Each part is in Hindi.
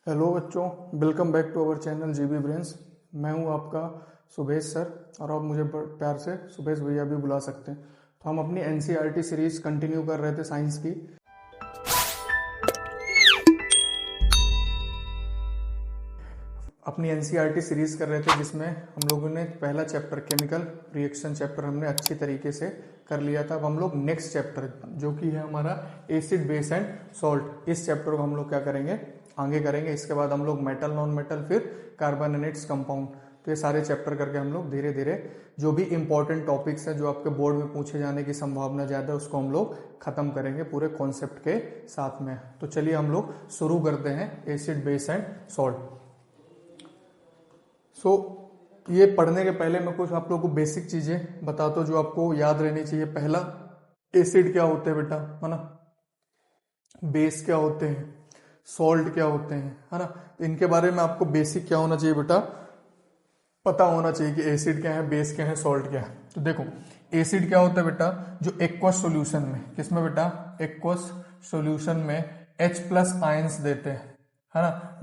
हेलो बच्चों, welcome back to our channel GB Brains. मैं हूं आपका सुबेश सर और आप मुझे प्यार से सुबेश भैया भी बुला सकते हैं। तो हम अपनी एनसीईआरटी सीरीज कंटिन्यू कर रहे थे साइंस की। अपनी एनसीईआरटी सीरीज कर रहे थे जिसमें हम लोगों ने पहला चैप्टर केमिकल रिएक्शन चैप्टर हमने अच्छी तरीके से कर लिया था। अब हम लोग नेक्स्ट चैप्टर जो कि है हमारा एसिड बेस एंड सॉल्ट, इस चैप्टर को हम लोग क्या करेंगे, आगे करेंगे। इसके बाद हम लोग मेटल नॉन मेटल, फिर कार्बोनेट्स कंपाउंड। तो ये सारे चैप्टर करके हम लोग धीरे धीरे जो भी इंपॉर्टेंट टॉपिक्स हैं जो आपके बोर्ड में पूछे जाने की संभावना ज़्यादा है उसको हम लोग खत्म करेंगे पूरे कॉन्सेप्ट के साथ में। तो चलिए हम लोग शुरू करते हैं एसिड बेस एंड सॉल्ट। ये पढ़ने के पहले मैं कुछ आप लोगों को बेसिक चीजें बताता हूँ जो आपको याद रहनी चाहिए। पहला, एसिड क्या होते हैं बेटा, है ना। बेस क्या होते हैं, सॉल्ट क्या होते हैं, है ना। इनके बारे में आपको बेसिक क्या होना चाहिए बेटा, पता होना चाहिए कि एसिड क्या है, बेस क्या है, सॉल्ट क्या है। तो देखो, एसिड क्या होता है बेटा, जो एक्वस सॉल्यूशन में, किसमें बेटा, एक्वस सॉल्यूशन में H+ आयंस देते हैं, है ना।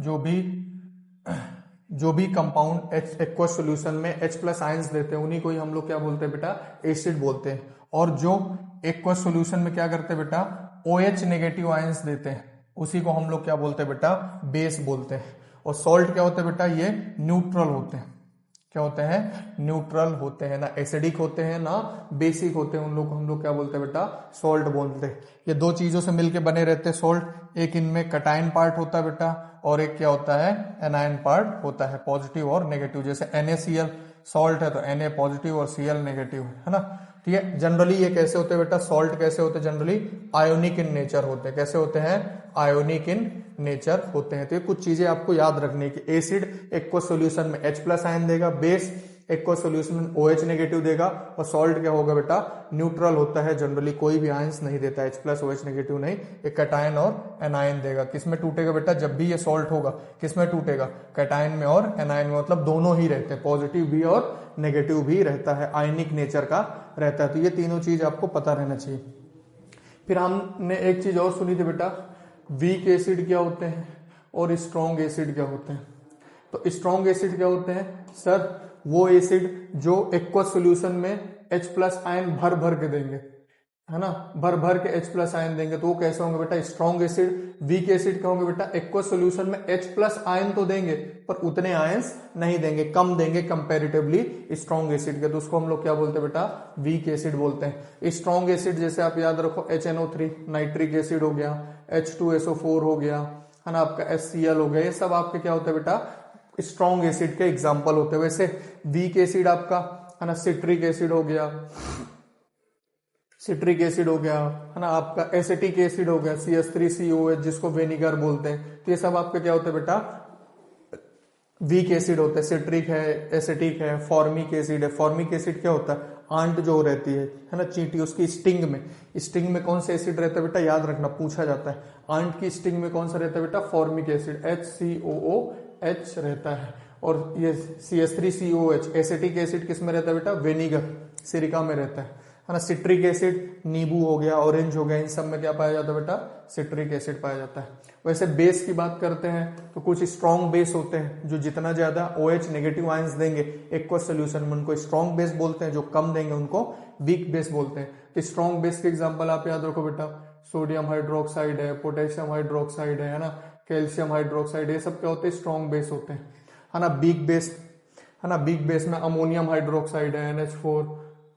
जो भी कंपाउंड एक्वस सॉल्यूशन में H+ आयंस देते हैं उन्हीं को ही हम लोग क्या बोलते हैं बेटा, एसिड बोलते हैं। और जो एक्वस सॉल्यूशन में क्या करते हैं बेटा, OH नेगेटिव आयंस देते हैं उसी को हम लोग क्या बोलते हैं बेटा, बेस बोलते हैं। और सॉल्ट क्या होते हैं बेटा, ये न्यूट्रल होते हैं। क्या होते हैं, न्यूट्रल होते हैं, ना एसिडिक होते हैं ना बेसिक होते हैं। उन लोग को हम लोग क्या बोलते हैं बेटा, सॉल्ट बोलते हैं। ये दो चीजों से मिलके बने रहते हैं सॉल्ट। एक इनमें कटायन पार्ट होता है बेटा और एक क्या होता है, एनायन पार्ट होता है, पॉजिटिव और नेगेटिव। जैसे NaCl सॉल्ट है तो Na पॉजिटिव और Cl नेगेटिव है ना। ठीक है। जनरली ये कैसे होते हैं बेटा, सॉल्ट कैसे होते हैं, जनरली आयोनिक इन नेचर होते हैं। कैसे होते हैं, आयोनिक इन नेचर होते हैं। तो ये कुछ चीजें आपको याद रखनी है कि एसिड एक्वस सॉल्यूशन में H+ आयन देगा, बेस एक्वस सॉल्यूशन में OH नेगेटिव देगा, और सॉल्ट क्या होगा बेटा, न्यूट्रल होता है, जनरली कोई भी आयंस नहीं देता, H+ OH नेगेटिव नहीं, एक कैटायन और एनायन देगा। किसमें टूटेगा बेटा, जब भी ये सॉल्ट होगा किसमें टूटेगा, कैटायन में और एनायन में, मतलब दोनों ही रहते हैं, पॉजिटिव भी और नेगेटिव भी रहता है, आयनिक नेचर का रहता है। तो ये तीनों चीज आपको पता रहना चाहिए। फिर हमने एक चीज और सुनी थी बेटा, वीक एसिड क्या होते हैं और स्ट्रॉन्ग एसिड क्या होते हैं। तो स्ट्रॉन्ग एसिड क्या होते हैं सर, वो एसिड जो एक्वस सॉल्यूशन में H+ आयन भर भर के देंगे, है ना, भर भर के H+ आयन देंगे, तो वो कैसे होंगे बेटा, स्ट्रॉन्ग एसिड। वीक एसिड क्या होंगे बेटा, एक्वस सॉल्यूशन में H+ आयन तो देंगे पर उतने आयंस नहीं देंगे, कम देंगे कंपैरेटिवली स्ट्रॉन्ग एसिड के, तो उसको हम लोग क्या बोलते हैं बेटा, वीक एसिड बोलते हैं। स्ट्रॉन्ग एसिड जैसे आप याद रखो, HNO3 नाइट्रिक एसिड हो गया, H2SO4 हो गया, है ना, आपका HCl हो गया, ये सब आपके क्या होते हैं बेटा, स्ट्रॉन्ग एसिड के एग्जाम्पल होते हैं। वैसे वीक एसिड आपका, है ना, सिट्रिक एसिड हो गया, सिट्रिक एसिड हो गया, है ना, आपका एसिटिक एसिड हो गया, CH3COH जिसको विनेगर बोलते हैं। तो ये सब आपके क्या होते हैं बेटा, वीक एसिड होते हैं। सिट्रिक है, एसिटिक है, फॉर्मिक एसिड है। फॉर्मिक एसिड क्या होता है, आंट जो रहती है ना, चींटी, उसकी स्टिंग में कौन सा एसिड रहता है बेटा, याद रखना, पूछा जाता है। आंट की स्टिंग में कौन सा रहता है बेटा, फॉर्मिक एसिड, HCOOH रहता है। और ये CH3COH एसिटिक एसिड किस में रहता है बेटा, विनेगर, सिरका में रहता है ना। सिट्रिक एसिड नींबू हो गया, ऑरेंज हो गया, इन सब में क्या पाया जाता है बेटा, सिट्रिक एसिड पाया जाता है। वैसे बेस की बात करते हैं तो कुछ स्ट्रॉन्ग बेस होते हैं जो जितना ज्यादा OH नेगेटिव आयंस देंगे एक्वस सॉल्यूशन में उनको स्ट्रॉन्ग बेस बोलते हैं, जो कम देंगे उनको वीक बेस बोलते हैं। तो स्ट्रॉन्ग बेस के एग्जांपल आप याद रखो बेटा, सोडियम हाइड्रोक्साइड है, पोटेशियम हाइड्रोक्साइड है ना, कैल्शियम हाइड्रोक्साइड, ये सब क्या होते हैं, स्ट्रॉन्ग बेस होते हैं, है ना। वीक बेस, है ना, वीक बेस में अमोनियम हाइड्रोक्साइड है, NH4,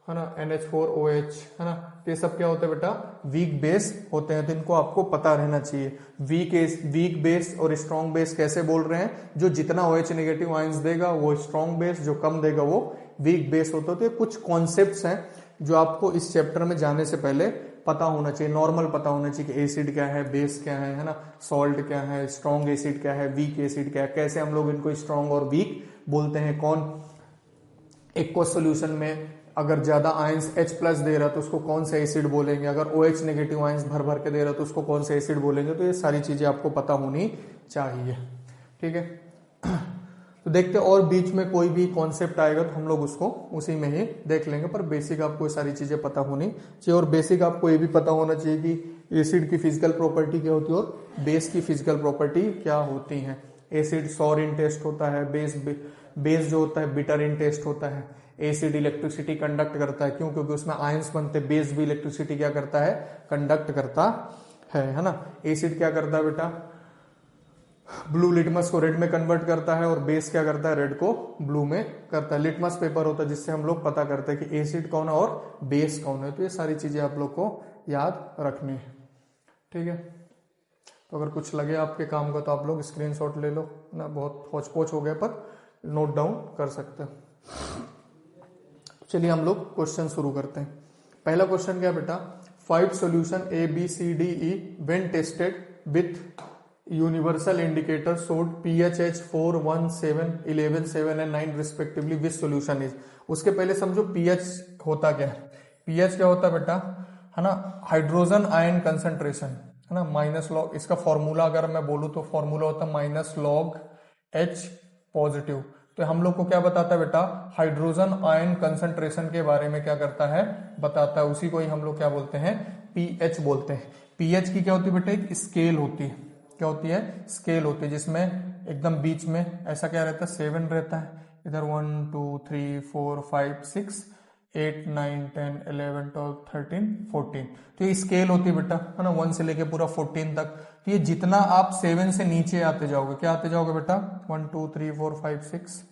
है ना, NH4OH, है ना, तो ये सब क्या होते हैं बेटा, वीक बेस होते हैं। तो इनको आपको पता रहना चाहिए। वीक बेस और स्ट्रॉन्ग बेस कैसे बोल रहे हैं, जो जितना OH नेगेटिव आयंस देगा वो स्ट्रॉन्ग बेस, जो कम देगा वो वीक बेस होता है। तो ये कुछ कॉन्सेप्ट्स हैं जो आपको इस चैप्टर में जाने से पहले पता होना चाहिए, नॉर्मल पता होना चाहिए कि एसिड क्या है, बेस क्या है ना, सॉल्ट क्या है, स्ट्रॉन्ग एसिड क्या है, वीक एसिड क्या है, कैसे हम लोग इनको स्ट्रॉन्ग और वीक बोलते हैं, कौन एक्वस सॉल्यूशन में अगर ज्यादा आयंस H+ दे रहा तो उसको कौन सा एसिड बोलेंगे, अगर OH नेगेटिव आयंस भर भर के दे रहा तो उसको कौन सा एसिड बोलेंगे। तो ये सारी चीजें आपको पता होनी चाहिए, ठीक है। तो देखते और बीच में कोई भी कॉन्सेप्ट आएगा तो हम लोग उसको उसी में ही देख लेंगे, पर बेसिक आपको ये सारी चीजें पता होनी चाहिए। और बेसिक आपको ये भी पता होना चाहिए कि एसिड की फिजिकल प्रॉपर्टी क्या होती है और बेस की फिजिकल प्रॉपर्टी क्या होती है। एसिड सॉर इन टेस्ट होता है, बेस जो होता है बिटर इन टेस्ट होता है। एसिड इलेक्ट्रिसिटी कंडक्ट करता है, क्यों? क्योंकि उसमें आयंस बनते हैं। बेस भी इलेक्ट्रिसिटी क्या करता है? कंडक्ट करता है ना। एसिड क्या करता है बेटा? ब्लू लिटमस को रेड में कन्वर्ट करता है, और बेस क्या करता है? रेड को ब्लू में करता है। लिटमस पेपर होता है जिससे हम लोग पता करते हैं कि एसिड कौन है और बेस कौन है। तो ये सारी चीजें आप लोग को याद रखनी है, ठीक है। तो अगर कुछ लगे आपके काम का तो आप लोग स्क्रीनशॉट ले लो ना, बहुत होच पोच हो गया पर नोट डाउन कर सकते हैं। चलिए हम लोग क्वेश्चन शुरू करते हैं। पहला क्वेश्चन क्या बेटा? 5 solution A B C D E when tested with universal indicator showed pH 4, 1, 7, 11, 7 and 9 respectively which solution is। उसके पहले समझो pH होता क्या है। pH क्या होता है बेटा? है ना, हाइड्रोजन आयन कंसंट्रेशन, है ना, माइनस लॉग। इसका फॉर्मूला अगर मैं बोलूं तो फॉर्मूला होता है माइनस लॉग H पॉजिटिव। तो हम लोग को क्या बताता है बेटा? हाइड्रोजन आयन कंसंट्रेशन के बारे में क्या करता है? बताता है। उसी को ही हम लोग क्या बोलते हैं? पीएच बोलते हैं। पीएच की क्या होती है बेटा? एक स्केल होती है। क्या होती है? स्केल होती है, जिसमें एकदम बीच में ऐसा क्या रहता है? 7 रहता है। इधर 1 2 3 4 5 6 8 9 10 11 12 13 14। तो ये स्केल होती है बेटा, है ना, 1 से लेके पूरा 14 तक। तो ये जितना आप 7 से नीचे आते जाओगे, क्या आते जाओगे बेटा? 1 2 3 4 5 6,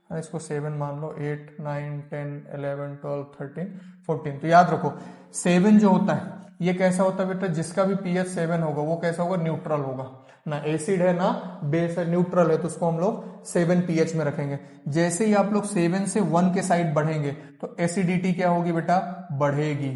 इसको 7 मान लो, 8 9 10 11 12 13 14। तो याद रखो 7 जो होता है ये कैसा होता है बेटा? जिसका भी पीएच 7 होगा वो कैसा होगा? न्यूट्रल होगा। ना एसिड है ना बेस है, न्यूट्रल है, तो उसको हम लोग 7 पीएच में रखेंगे। जैसे ही आप लोग 7 से 1 के साइड बढ़ेंगे तो एसिडिटी क्या होगी बेटा? बढ़ेगी,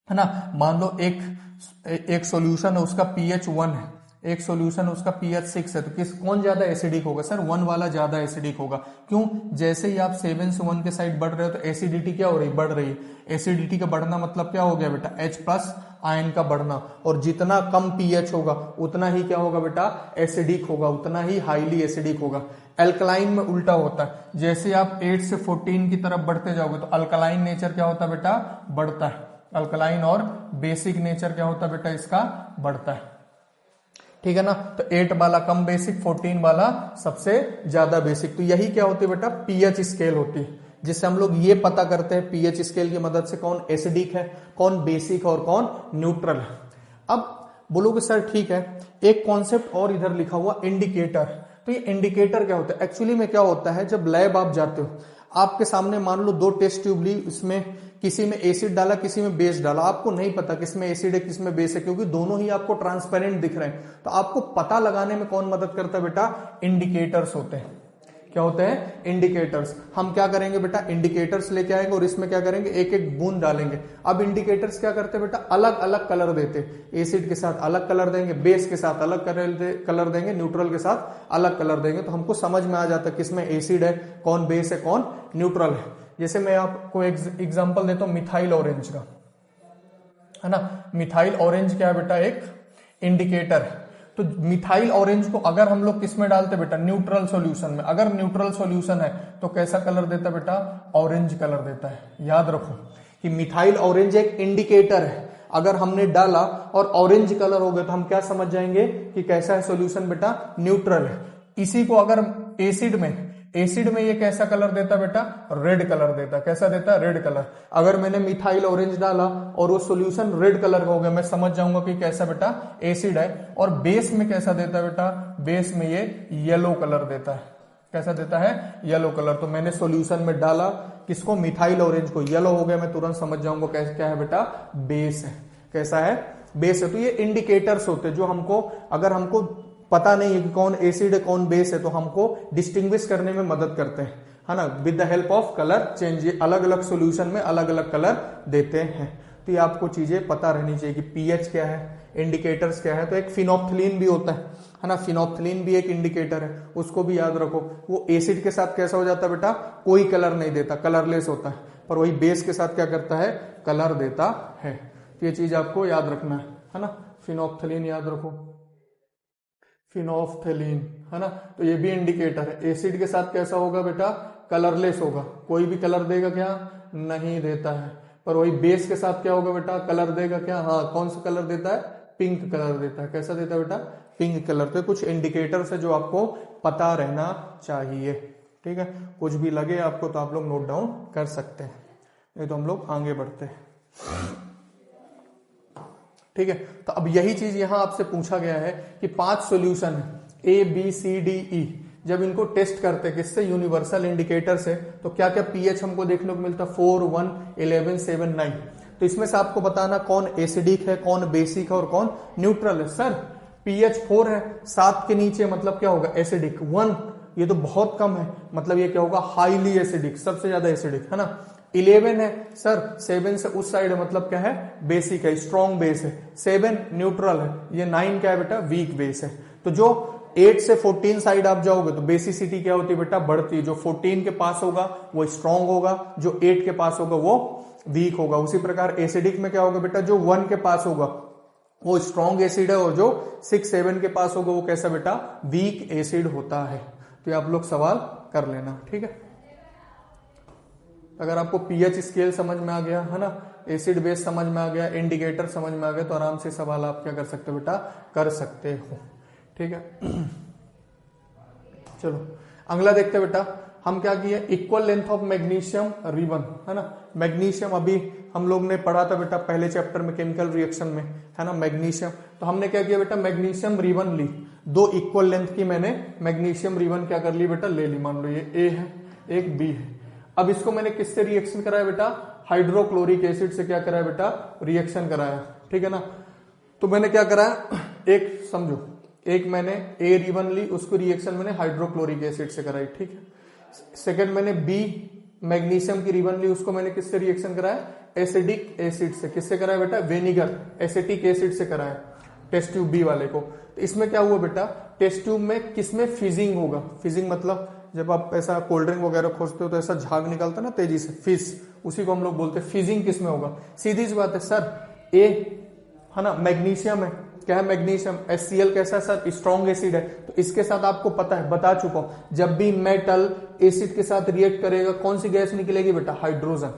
है ना। मान लो एक सॉल्यूशन है, उसका पीएच 1 है, एक सॉल्यूशन उसका पीएच 6 है, तो कौन ज्यादा एसिडिक होगा? सर 1 वाला ज्यादा एसिडिक होगा। क्यों? जैसे ही आप 7 से 1 के साइड बढ़ रहे हो तो एसिडिटी क्या हो रही? बढ़ रही है। एसिडिटी का बढ़ना मतलब क्या हो गया बेटा? H प्लस आयन का बढ़ना। और जितना कम पीएच होगा उतना ही क्या होगा बेटा? एसिडिक होगा, उतना ही हाईली एसिडिक होगा। अल्कलाइन में उल्टा होता है। जैसे आप 8 से 14 की तरफ बढ़ते जाओगे तो अल्कलाइन नेचर क्या होता है बेटा? बढ़ता है। अल्कलाइन और बेसिक नेचर क्या होता है बेटा? इसका बढ़ता है, ठीक है ना। तो 8 वाला कम बेसिक, 14 वाला सबसे ज्यादा बेसिक। तो यही क्या होती है बेटा? पीएच स्केल होती है, जिससे हम लोग ये पता करते हैं पीएच स्केल की मदद से कौन एसिडिक है, कौन बेसिक और कौन न्यूट्रल है। अब बोलोगे सर ठीक है, एक कॉन्सेप्ट और इधर लिखा हुआ इंडिकेटर। तो ये इंडिकेटर क्या होता है? एक्चुअली में क्या होता है, जब लैब आप जाते हो, आपके सामने मान लो 2 टेस्ट ट्यूब ली, इसमें किसी में एसिड डाला किसी में बेस डाला, आपको नहीं पता किसमें एसिड है किसमें बेस है, क्योंकि दोनों ही आपको ट्रांसपेरेंट दिख रहे हैं। तो आपको पता लगाने में कौन मदद करता है बेटा? इंडिकेटर्स होते हैं। क्या होते हैं? इंडिकेटर्स। हम क्या करेंगे बेटा? इंडिकेटर्स लेके आएंगे और इसमें क्या करेंगे? एक एक बूंद डालेंगे। अब इंडिकेटर्स क्या करते हैं बेटा? अलग अलग कलर देते। एसिड के साथ अलग कलर देंगे, बेस के साथ अलग कलर देंगे, न्यूट्रल के साथ अलग कलर देंगे। तो हमको समझ में आ जाता है किसमें एसिड है, कौन बेस है, कौन न्यूट्रल है। जैसे मैं आपको एग्जांपल देता हूं मिथाइल ऑरेंज का, है ना। मिथाइल ऑरेंज क्या है बेटा? एक इंडिकेटर है। तो मिथाइल ऑरेंज को अगर हम लोग किस में डालते बेटा? न्यूट्रल सॉल्यूशन में। अगर न्यूट्रल सॉल्यूशन है तो कैसा कलर देता बेटा? ऑरेंज कलर देता है। याद रखो कि मिथाइल ऑरेंज एक इंडिकेटर है। अगर हमने डाला और ऑरेंज कलर हो गया तो हम क्या समझ जाएंगे कि कैसा है सॉल्यूशन बेटा? न्यूट्रल है। इसी को अगर एसिड में ये कैसा कलर देता बेटा? रेड कलर देता। कैसा देता? Red colour. अगर मैंने मिथाइल ऑरेंज डाला और वो सॉल्यूशन रेड कलर का हो गया, मैं समझ जाऊंगा कि कैसा बेटा? एसिड है। और बेस में कैसा देता बेटा? बेस में ये येलो कलर देता है। कैसा देता है? Yellow colour. तो मैंने सॉल्यूशन में डाला किसको? मिथाइल ऑरेंज को, येलो हो गया, मैं तुरंत समझ जाऊंगा कैसे क्या है बेटा? बेस है। कैसा है? बेस है। तो ये इंडिकेटर्स होते हैं जो हमको, अगर हमको पता नहीं है कि कौन एसिड है कौन बेस है, तो हमको डिस्टिंग्विश करने में मदद करते हैं, है ना, with the help of colour change. ये अलग अलग सॉल्यूशन में अलग अलग कलर देते हैं। तो ये आपको चीजें पता रहनी चाहिए कि पीएच क्या है, इंडिकेटर्स क्या है। तो एक फिनोप्थलीन भी होता है ना, फिनोप्थलीन भी एक इंडिकेटर है, उसको भी याद रखो। वो एसिड के साथ कैसा हो जाता है बेटा? कोई कलर नहीं देता, कलरलेस होता है। पर वही बेस के साथ क्या करता है? कलर देता है। तो ये चीज आपको याद रखना है ना। फिनोप्थलीन याद रखो, फिनोप्थलीन, है ना। तो ये भी इंडिकेटर है। एसिड के साथ कैसा होगा बेटा? कलरलेस होगा, कोई भी कलर देगा क्या? नहीं देता है। पर वही बेस के साथ क्या होगा बेटा? कलर देगा क्या? हाँ, कौन सा कलर देता है? पिंक कलर देता है। कैसा देता है बेटा? Pink colour. तो कुछ इंडिकेटर्स है जो आपको पता रहना चाहिए, ठीक है। कुछ भी लगे आपको तो आप लोग नोट डाउन कर सकते हैं, नहीं तो हम लोग आगे बढ़ते हैं, ठीक है। तो अब यही चीज यहां आपसे पूछा गया है कि 5 सॉल्यूशन है A B C D E, जब इनको टेस्ट करते किससे, यूनिवर्सल इंडिकेटर से, तो क्या क्या पीएच हमको देखने को मिलता, 4, 1, 11, 7, 9। तो इसमें से आपको बताना कौन एसिडिक है, कौन बेसिक है और कौन न्यूट्रल है। सर पीएच 4 है, 7 के नीचे मतलब क्या होगा, एसिडिक। 1 ये तो बहुत कम है, मतलब ये क्या होगा, हाईली एसिडिक, सबसे ज्यादा एसिडिक, है ना। 11 है सर, 7 से उस साइड है, मतलब क्या है, बेसिक है, स्ट्रॉन्ग बेस है। 7 न्यूट्रल है, ये 9 क्या है बेटा, वीक बेस है। तो जो 8 से 14 साइड आप जाओगे तो बेसिसिटी क्या होती है बेटा, बढ़ती है। जो 14 के पास होगा वो स्ट्रॉन्ग होगा, जो 8 के पास होगा वो वीक होगा। उसी प्रकार एसिडिक में क्या होगा बेटा, जो 1 के पास होगा वो स्ट्रॉन्ग एसिड है, और जो 6, 7 के पास होगा वो कैसा बेटा, वीक एसिड होता है। तो ये आप लोग सवाल कर लेना, ठीक है। अगर आपको पीएच स्केल समझ में आ गया, है ना, एसिड बेस समझ में आ गया, इंडिकेटर समझ में आ गया, तो आराम से सवाल आप क्या कर सकते हो बेटा, कर सकते हो, ठीक है। चलो अगला देखते हैं बेटा, हम क्या किए, equal length of magnesium ribbon, है ना। मैग्नीशियम अभी हम लोग ने पढ़ा था बेटा पहले चैप्टर में केमिकल रिएक्शन में, है ना, मैग्नीशियम। तो हमने क्या किया बेटा, मैग्नीशियम रिबन ली, 2 इक्वल लेंथ की मैंने मैग्नीशियम रिबन क्या कर ली बेटा, ले ली। मान लो ये ए है, एक बी है। अब इसको मैंने किससे रिएक्शन कराया बेटा, हाइड्रोक्लोरिक एसिड से क्या कराया बेटा, रिएक्शन कराया, ठीक है ना। तो मैंने क्या कराया, एक समझो, एक मैंने ए रिबन ली, उसको रिएक्शन मैंने हाइड्रोक्लोरिक एसिड से कराई, ठीक है। सेकंड मैंने बी मैग्नीशियम की रिबन ली, उसको मैंने किससे रिएक्शन कराया, एसिडिक एसिड से। किससे कराया बेटा, विनेगर एसिटिक एसिड से कराया, टेस्ट ट्यूब बी वाले को। तो इसमें क्या हुआ बेटा, टेस्ट ट्यूब में किसमें फिजिंग होगा, फिजिंग मतलब जब आप ऐसा कोल्ड ड्रिंक वगैरह खोजते हो तो ऐसा झाग निकलता ना तेजी से, फिज, उसी को हम लोग बोलते हैं फिजिंग। किसमें होगा, सीधी सी बात है सर, ए है ना, मैग्नीशियम है, क्या है मैग्नीशियम, HCl कैसा है सर, स्ट्रॉन्ग एसिड है। तो इसके साथ आपको पता है, बता चुका हूं, जब भी मेटल एसिड के साथ रिएक्ट करेगा कौन सी गैस निकलेगी बेटा, हाइड्रोजन।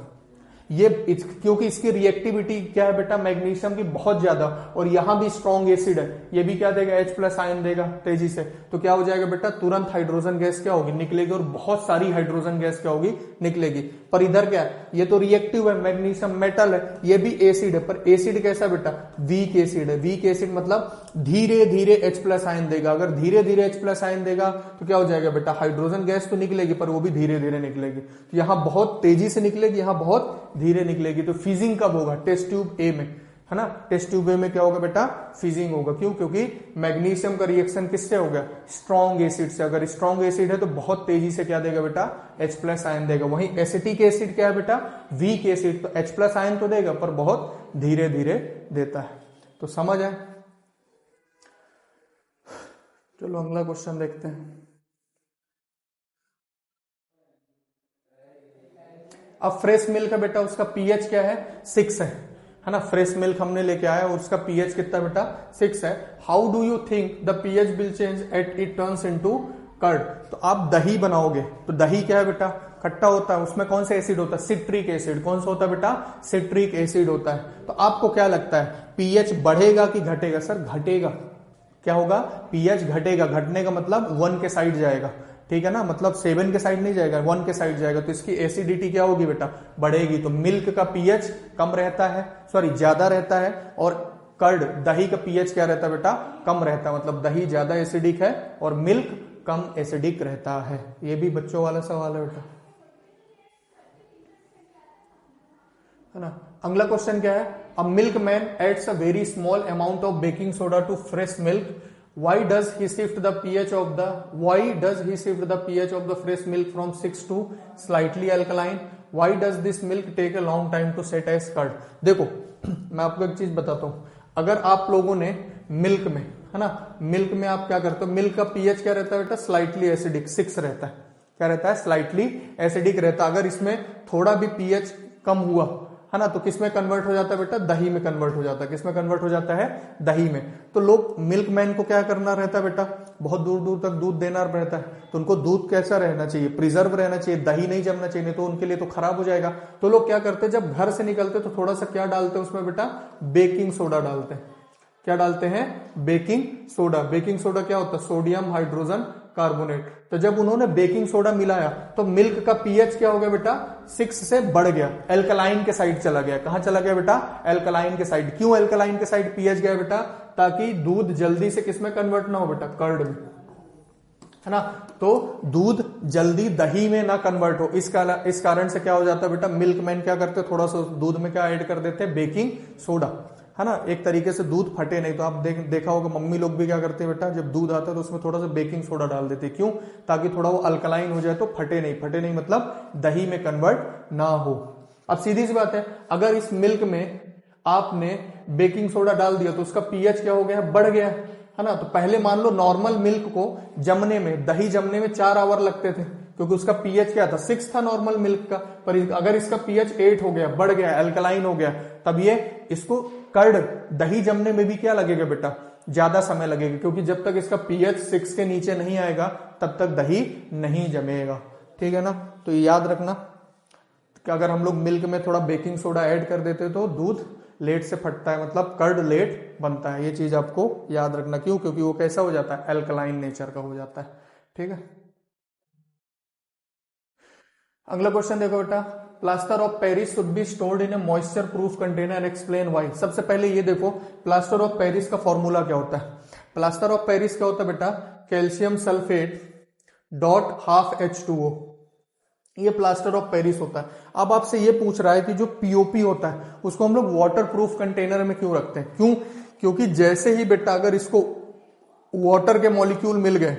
ये क्योंकि इसकी रिएक्टिविटी क्या है बेटा, मैग्नीशियम की बहुत ज्यादा, और यहां भी स्ट्रॉन्ग एसिड है, ये भी क्या देगा, H+ आयन देगा तेजी से। तो क्या हो जाएगा बेटा, तुरंत हाइड्रोजन गैस क्या होगी, निकलेगी, और बहुत सारी हाइड्रोजन गैस क्या होगी, निकलेगी। पर इधर क्या है, ये तो रिएक्टिव है, मैग्नीशियम मेटल है, ये भी एसिड है, पर एसिड कैसा बेटा, वीक एसिड है। वीक एसिड मतलब धीरे धीरे H+ आयन देगा। अगर धीरे धीरे H+ आयन देगा तो क्या हो जाएगा बेटा, हाइड्रोजन गैस तो निकलेगी, पर वो भी धीरे धीरे निकलेगी। तो यहां बहुत तेजी से निकलेगी, यहां बहुत धीरे निकलेगी। तो फिजिंग कब होगा, टेस्ट ट्यूब ए में, है ना। टेस्ट ट्यूब ए में क्या होगा बेटा, फिजिंग होगा। क्यों, क्योंकि मैग्नीशियम का रिएक्शन किससे हो गया, स्ट्रॉन्ग एसिड से। अगर स्ट्रॉन्ग एसिड है तो बहुत तेजी से क्या देगा बेटा, H+ आयन देगा। वहीं एसिटिक एसिड क्या है बेटा, वीक एसिड, तो H+ आयन तो देगा पर बहुत धीरे धीरे देता है। तो समझ आए। चलो अगला क्वेश्चन देखते हैं। अब फ्रेश मिल्क है बेटा, उसका पीएच क्या है, 6 है ना। फ्रेश मिल्क हमने लेके आया और उसका पीएच कितना बेटा, 6 है। How do you think the pH will change at it turns into curd. तो आप दही बनाओगे तो दही क्या है बेटा, खट्टा होता है, उसमें कौन सा एसिड होता है, सिट्रिक एसिड। कौन सा होता है बेटा, सिट्रिक एसिड होता है। तो आपको क्या लगता है, पीएच बढ़ेगा कि घटेगा, सर घटेगा। क्या होगा, पीएच घटेगा। घटने का मतलब 1 के साइड जाएगा, ठीक है ना, मतलब 7 के साइड नहीं जाएगा, 1 के साइड जाएगा। तो इसकी एसिडिटी क्या होगी बेटा, बढ़ेगी। तो मिल्क का पीएच कम रहता है, सॉरी ज्यादा रहता है, और कर्ड दही का पीएच क्या रहता है बेटा, कम रहता है। मतलब दही ज्यादा एसिडिक है और मिल्क कम एसिडिक रहता है। ये भी बच्चों वाला सवाल है बेटा, है ना। अगला क्वेश्चन क्या है, a milk man adds a very small amount of baking soda to fresh milk. Why does he shift the pH of the fresh milk from 6 to slightly alkaline? Why does this milk take a long time to set as curd? देखो मैं आपको एक चीज बताता हूं, अगर आप लोगों ने मिल्क में, है ना, मिल्क में आप क्या करते हो, मिल्क का पीएच क्या रहता है बेटा, स्लाइटली एसिडिक 6 रहता है। क्या रहता है, स्लाइटली एसिडिक रहता है। अगर इसमें थोड़ा भी पीएच कम हुआ, है ना, तो किसमें कन्वर्ट हो जाता है बेटा, दही में कन्वर्ट हो जाता है। किसमें कन्वर्ट हो जाता है, दही में। तो लोग मिल्क मैन को क्या करना रहता है बेटा, बहुत दूर दूर तक दूध देना रहता है। तो उनको दूध कैसा रहना चाहिए, प्रिजर्व रहना चाहिए, दही नहीं जमना चाहिए, नहीं तो उनके लिए तो खराब हो जाएगा। तो लोग क्या करते हैं, जब घर से निकलते तो थोड़ा सा क्या डालते हैं उसमें बेटा, बेकिंग सोडा डालते हैं। क्या डालते हैं? Baking soda. बेकिंग सोडा क्या होता है? Sodium hydrogen carbonate. तो जब उन्होंने बेकिंग सोडा मिलाया तो मिल्क का पीएच क्या हो गया बेटा? 6 से बढ़ गया, एल्कलाइन के साइड चला गया। कहां चला गया बेटा? एल्कलाइन के साइड। क्यों एल्कलाइन के साइड पीएच गया बेटा? ताकि दूध जल्दी से किसमें कन्वर्ट ना हो बेटा? कर्ड में, है ना। तो दूध जल्दी दही में ना कन्वर्ट हो, इस कारण से क्या हो जाता है बेटा? मिल्कमैन क्या करते हैं? थोड़ा सा दूध में क्या ऐड कर देते हैं? बेकिंग सोडा, है ना। एक तरीके से दूध फटे नहीं। तो आप देखा होगा मम्मी लोग भी क्या करते हैं बेटा? जब दूध आता है तो उसमें थोड़ा सा बेकिंग सोडा डाल देते हैं। क्यों? ताकि थोड़ा वो अल्कलाइन हो जाए तो फटे नहीं। फटे नहीं मतलब दही में कन्वर्ट ना हो। अब सीधी सी बात है, अगर इस मिल्क में आपने बेकिंग सोडा डाल दिया तो उसका पीएच क्या हो गया? बढ़ गया, है ना। तो पहले मान लो नॉर्मल मिल्क को जमने में, दही जमने में 4 आवर लगते थे, क्योंकि उसका पीएच क्या था? 6 था नॉर्मल मिल्क का। पर अगर इसका पीएच 8 हो गया, बढ़ गया, अल्कलाइन हो गया, तब ये इसको कर्ड, दही जमने में भी क्या लगेगा बेटा? ज्यादा समय लगेगा, क्योंकि जब तक इसका पीएच 6 के नीचे नहीं आएगा तब तक दही नहीं जमेगा। ठीक है ना। तो याद रखना कि अगर हम लोग मिल्क में थोड़ा बेकिंग सोडा ऐड कर देते तो दूध लेट से फटता है, मतलब कर्ड लेट बनता है। ये चीज आपको याद रखना। क्यों? क्योंकि वो कैसा हो जाता है? एल्कलाइन नेचर का हो जाता है। ठीक है। अगला क्वेश्चन देखो बेटा, plaster of Paris should be stored in A moisture proof container, explain why. सबसे पहले ये देखो, प्लास्टर ऑफ पेरिस का फॉर्मूला क्या होता है? प्लास्टर ऑफ पेरिस क्या होता है बेटा? Calcium sulphate dot half H2O, ये प्लास्टर ऑफ पेरिस होता है। अब आपसे ये पूछ रहा है कि जो पीओपी होता है उसको हम लोग वाटर प्रूफ कंटेनर में क्यों रखते हैं? क्यों? क्योंकि जैसे ही बेटा अगर इसको वाटर के मॉलिक्यूल मिल गए,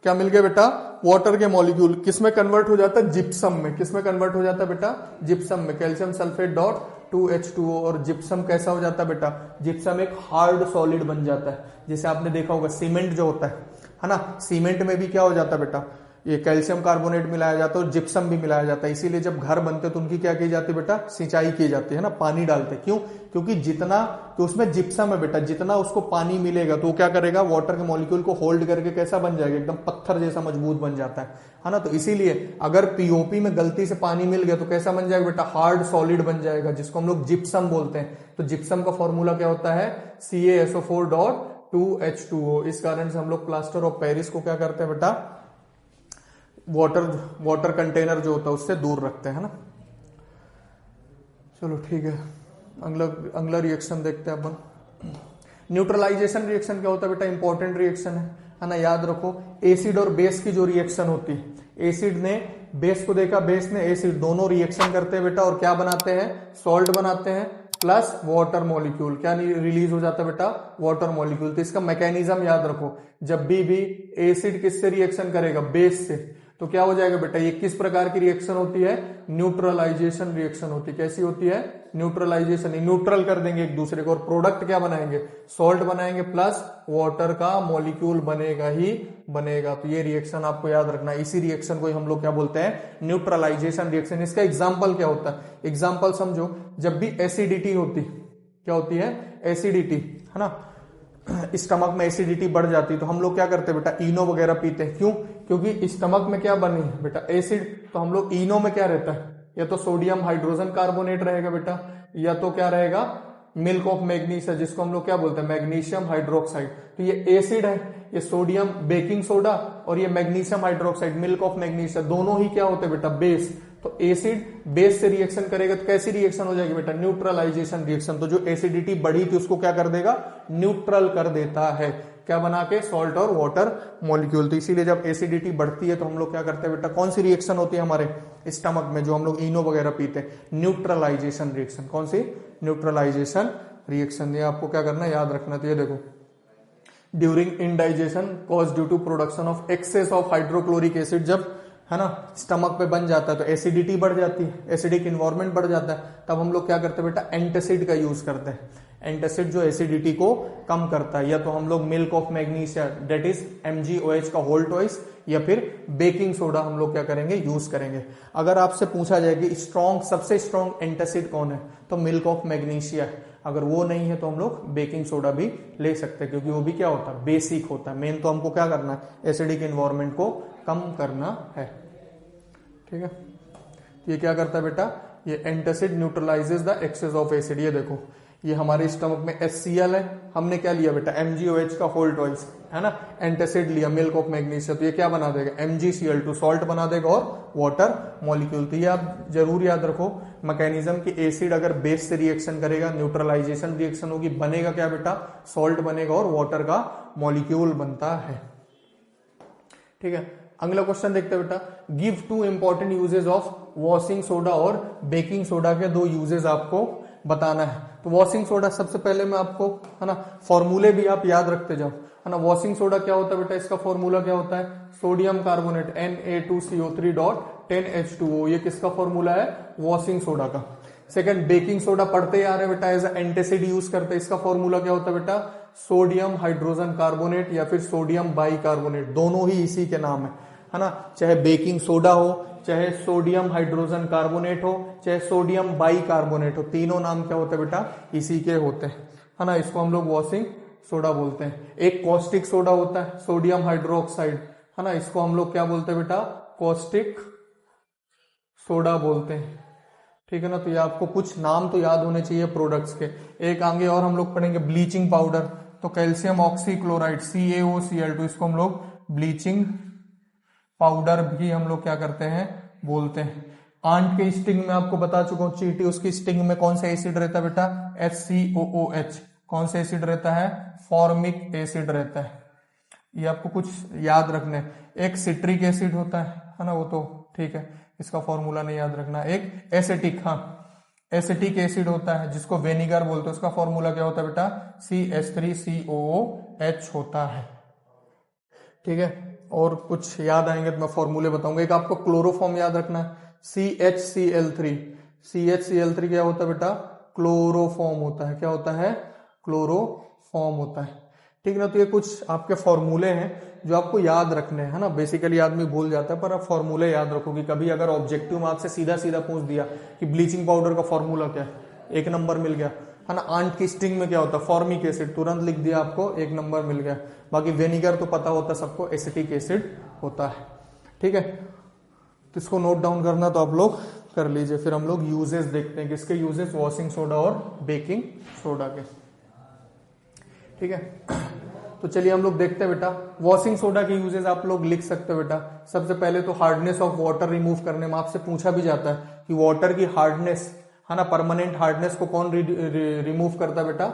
क्या मिल गए बेटा? वाटर के मॉलिक्यूल, किसमें कन्वर्ट हो जाता है? जिप्सम में। किसमें कन्वर्ट हो जाता है बेटा? जिप्सम में। कैल्शियम सल्फेट डॉट 2H2O, और जिप्सम कैसा हो जाता है बेटा? जिप्सम एक हार्ड सॉलिड बन जाता है। जैसे आपने देखा होगा सीमेंट जो होता है ना, सीमेंट में भी क्या हो जाता है बेटा? ये कैल्शियम कार्बोनेट मिलाया जाता है और जिप्सम भी मिलाया जाता है। इसीलिए जब घर बनते हैं तो उनकी क्या की जाती है बेटा? सिंचाई की जाती है ना, पानी डालते। क्यों? क्योंकि जितना तो उसमें जिप्सम है बेटा, जितना उसको पानी मिलेगा तो क्या करेगा? वाटर के मॉलिक्यूल को होल्ड करके कैसा बन जाएगा? एकदम पत्थर जैसा मजबूत बन जाता है ना। तो इसीलिए अगर पीओपी में गलती से पानी मिल गया तो कैसा बन जाएगा बेटा? हार्ड सॉलिड बन जाएगा, जिसको हम लोग जिप्सम बोलते हैं। तो जिप्सम का फॉर्मूला क्या होता है? CaSO4 dot 2H2O। इस कारण से हम लोग प्लास्टर ऑफ पेरिस को क्या करते हैं बेटा? वाटर कंटेनर जो होता है उससे दूर रखते हैं ना। चलो ठीक है, अगला रिएक्शन देखते हैं अपन। न्यूट्रलाइजेशन रिएक्शन क्या होता है बेटा? इंपॉर्टेंट रिएक्शन है ना। याद रखो, एसिड और बेस की जो रिएक्शन होती है, एसिड ने बेस को देखा, बेस ने एसिड, दोनों रिएक्शन करते हैं बेटा और क्या बनाते हैं? सॉल्ट बनाते हैं प्लस वाटर मॉलिक्यूल। क्या रिलीज हो जाता है बेटा? Water molecule. तो इसका मैकेनिज्म याद रखो, जब भी एसिड किससे रिएक्शन करेगा? बेस से, तो क्या हो जाएगा बेटा? ये किस प्रकार की रिएक्शन होती है? न्यूट्रलाइजेशन रिएक्शन होती है। कैसी होती है? न्यूट्रलाइजेशन। न्यूट्रल कर देंगे एक दूसरे को और प्रोडक्ट क्या बनाएंगे? सॉल्ट बनाएंगे प्लस वाटर का मॉलिक्यूल बनेगा ही बनेगा। तो ये रिएक्शन आपको याद रखना है। इसी रिएक्शन को हम लोग क्या बोलते हैं? Neutralisation reaction. इसका एग्जाम्पल क्या होता है? एग्जाम्पल समझो, जब भी एसिडिटी होती, क्या होती है? एसिडिटी, है ना। स्टमक में एसिडिटी बढ़ जाती है तो हम लोग क्या करते हैं बेटा? इनो वगैरह पीते हैं। क्यों? क्योंकि स्टमक में क्या बनी है बेटा? एसिड। तो हम लोग इनो में क्या रहता है? या तो सोडियम हाइड्रोजन कार्बोनेट रहेगा बेटा, या तो क्या रहेगा? मिल्क ऑफ मैग्नीशिया, जिसको हम लोग क्या बोलते हैं? Magnesium hydroxide. तो ये एसिड है, ये सोडियम बेकिंग सोडा, और ये magnesium hydroxide milk of magnesia, दोनों ही क्या होते हैं बेटा? बेस। तो एसिड बेस से रिएक्शन करेगा तो कैसी रिएक्शन हो जाएगी बेटा? Neutralisation reaction. तो जो एसिडिटी बढ़ी थी उसको क्या कर देगा? न्यूट्रल कर देता है। क्या बना के? सॉल्ट और वाटर मॉलिक्यूल। तो इसीलिए जब एसिडिटी बढ़ती है तो हम लोग क्या करते हैं बेटा? कौन सी रिएक्शन होती है हमारे स्टमक में जो हम लोग इनो वगैरह पीते हैं? Neutralisation reaction. कौन सी? Neutralisation reaction. ये आपको क्या करना है? याद रखना। तो ये देखो, during indigestion cause due to production of excess of hydrochloric acid, जब है ना स्टमक पे बन जाता है तो एसिडिटी बढ़ जाती है, एसिडिक इन्वायरमेंट बढ़ जाता है, तब हम लोग क्या करते हैं बेटा? एंटासिड का यूज करते हैं। एंटासिड जो एसिडिटी को कम करता है, या तो हम लोग milk of magnesia that is MgOH का होल ट्वाइस, या फिर बेकिंग सोडा हम लोग क्या करेंगे? यूज करेंगे। अगर आपसे पूछा जाए कि स्ट्रॉन्ग, सबसे स्ट्रॉन्ग एंटासिड कौन है, तो मिल्क ऑफ मैग्नीशिया है। अगर वो नहीं है तो हम लोग बेकिंग सोडा भी ले सकते हैं, क्योंकि वो भी क्या होता है? बेसिक होता है। मेन तो हमको क्या करना है? एसिडिक इन्वायरमेंट को कम करना है। ठीक है, ये क्या करता है बेटा? ये antacid neutralises the excess of acid. ये देखो, ये हमारे स्टमक में HCl है, हमने क्या लिया बेटा MgOH का होल ट्वाइस, है ना, एंटासिड लिया मिल्क ऑफ मैग्नीशिया, तो ये क्या बना देगा MgCl2 सॉल्ट बना देगा और वाटर मॉलिक्यूल। तो ये आप जरूर याद रखो मैकेनिज्म कि एसिड अगर बेस से रिएक्शन करेगा, न्यूट्रलाइजेशन रिएक्शन होगी, बनेगा क्या बेटा सॉल्ट बनेगा और वाटर का मॉलिक्यूल बनता है। ठीक है, अगला क्वेश्चन देखते हैं बेटा, give 2 important uses of washing soda और बेकिंग सोडा के 2 यूजेस आपको बताना है। तो वॉशिंग सोडा सबसे पहले मैं आपको, है ना, फॉर्मूले भी आप याद रखते जाओ, है ना। वॉशिंग सोडा क्या होता है बेटा, इसका फॉर्मूला क्या होता है, सोडियम कार्बोनेट Na2CO3.10H2O, ये किसका फॉर्मूला है, वॉशिंग सोडा का। सेकंड, बेकिंग सोडा पढ़ते आ रहे हैं बेटा, एज एंटासिड यूज करते हैं, इसका फॉर्मूला क्या होता है बेटा, सोडियम हाइड्रोजन कार्बोनेट या फिर सोडियम बाइकार्बोनेट, दोनों ही इसी के नाम है ना। चाहे बेकिंग सोडा हो, चाहे सोडियम हाइड्रोजन कार्बोनेट हो, चाहे सोडियम बाइकार्बोनेट हो, तीनों नाम क्या होते हैं बेटा इसी के होते हैं, है ना। इसको हम लोग वॉशिंग सोडा बोलते हैं। एक कॉस्टिक सोडा होता है सोडियम हाइड्रोक्साइड, है ना, इसको हम लोग क्या बोलते हैं बेटा कॉस्टिक सोडा बोलते हैं। ठीक है ना, तो ये आपको कुछ नाम तो याद होने चाहिए प्रोडक्ट्स के। एक आगे और हम लोग पढ़ेंगे ब्लीचिंग पाउडर, तो कैल्शियम ऑक्सीक्लोराइड CaOCl2, इसको हम लोग ब्लीचिंग पाउडर भी हम लोग क्या करते हैं बोलते हैं। आंट के स्टिंग में आपको बता चुका हूं, चींटी उसकी स्टिंग में कौन सा एसिड रहता है बेटा HCOOH, कौन सा एसिड रहता है फॉर्मिक एसिड रहता है। ये आपको कुछ याद रखना है। एक सिट्रिक एसिड होता है ना, वो तो ठीक है, इसका फॉर्मूला नहीं याद रखना। एक एसिटिक, हाँ एसिटिक एसिड होता है जिसको वेनिगर बोलते हैं, उसका फॉर्मूला क्या होता है बेटा CH3COOH होता है। ठीक है, और कुछ याद आएंगे तो मैं फॉर्मूले बताऊंगा। एक आपको क्लोरोफॉर्म याद रखना है CHCl3, CHCl3 क्या होता है बेटा क्लोरोफॉर्म होता है, क्या होता है क्लोरोफॉर्म होता है। ठीक है ना, तो ये कुछ आपके फॉर्मूले हैं जो आपको याद रखने हैं, है ना। बेसिकली आदमी भूल जाता है, पर आप फॉर्मूले याद रखो कि कभी अगर ऑब्जेक्टिव में आपसे सीधा सीधा पूछ दिया कि ब्लीचिंग पाउडर का फॉर्मूला क्या है, 1 नंबर मिल गया, है ना। आंट की स्टिंग में क्या होता है फॉर्मिक एसिड, तुरंत लिख दिया आपको 1 नंबर मिल गया। बाकी वेनिगर तो पता होता सबको एसिटिक एसिड होता है। ठीक है, तो इसको नोट डाउन करना तो आप लोग कर लीजिए। फिर हम लोग यूजेस देखते हैं, किसके यूजेस, वॉशिंग सोडा और बेकिंग सोडा के। ठीक है, तो चलिए हम लोग देखते हैं बेटा वॉशिंग सोडा के यूजेस आप लोग लिख सकते हो बेटा। सबसे पहले तो हार्डनेस ऑफ वाटर रिमूव करने में आपसे पूछा भी जाता है कि वाटर की हार्डनेस, है ना, परमानेंट हार्डनेस को कौन रिमूव करता है बेटा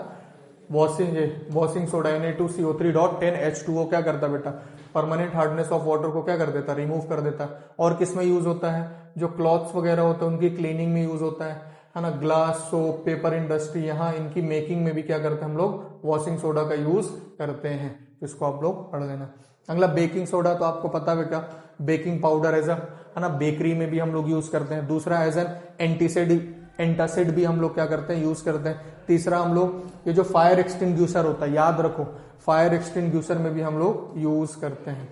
वॉशिंग सोडा Na2CO3.10H2O क्या करता है बेटा परमानेंट हार्डनेस ऑफ वाटर को क्या कर देता है रिमूव कर देता है। और किस में यूज होता है, जो क्लॉथ्स वगैरह होते हैं उनकी क्लीनिंग में यूज होता है ना। ग्लास, सोप, पेपर इंडस्ट्री, यहाँ इनकी मेकिंग में भी क्या करते हैं हम लोग वॉशिंग सोडा का यूज करते हैं। इसको आप लोग पढ़ लेना। अगला बेकिंग सोडा, तो आपको पता है बेटा बेकिंग पाउडर एज है ना बेकरी में भी हम लोग यूज करते हैं। दूसरा एज एन एंटासिड भी हम लोग क्या करते हैं यूज करते हैं। तीसरा हम लोग ये जो फायर एक्सटिंग्यूशर होता है, याद रखो फायर एक्सटिंग्यूशर में भी हम लोग यूज करते हैं।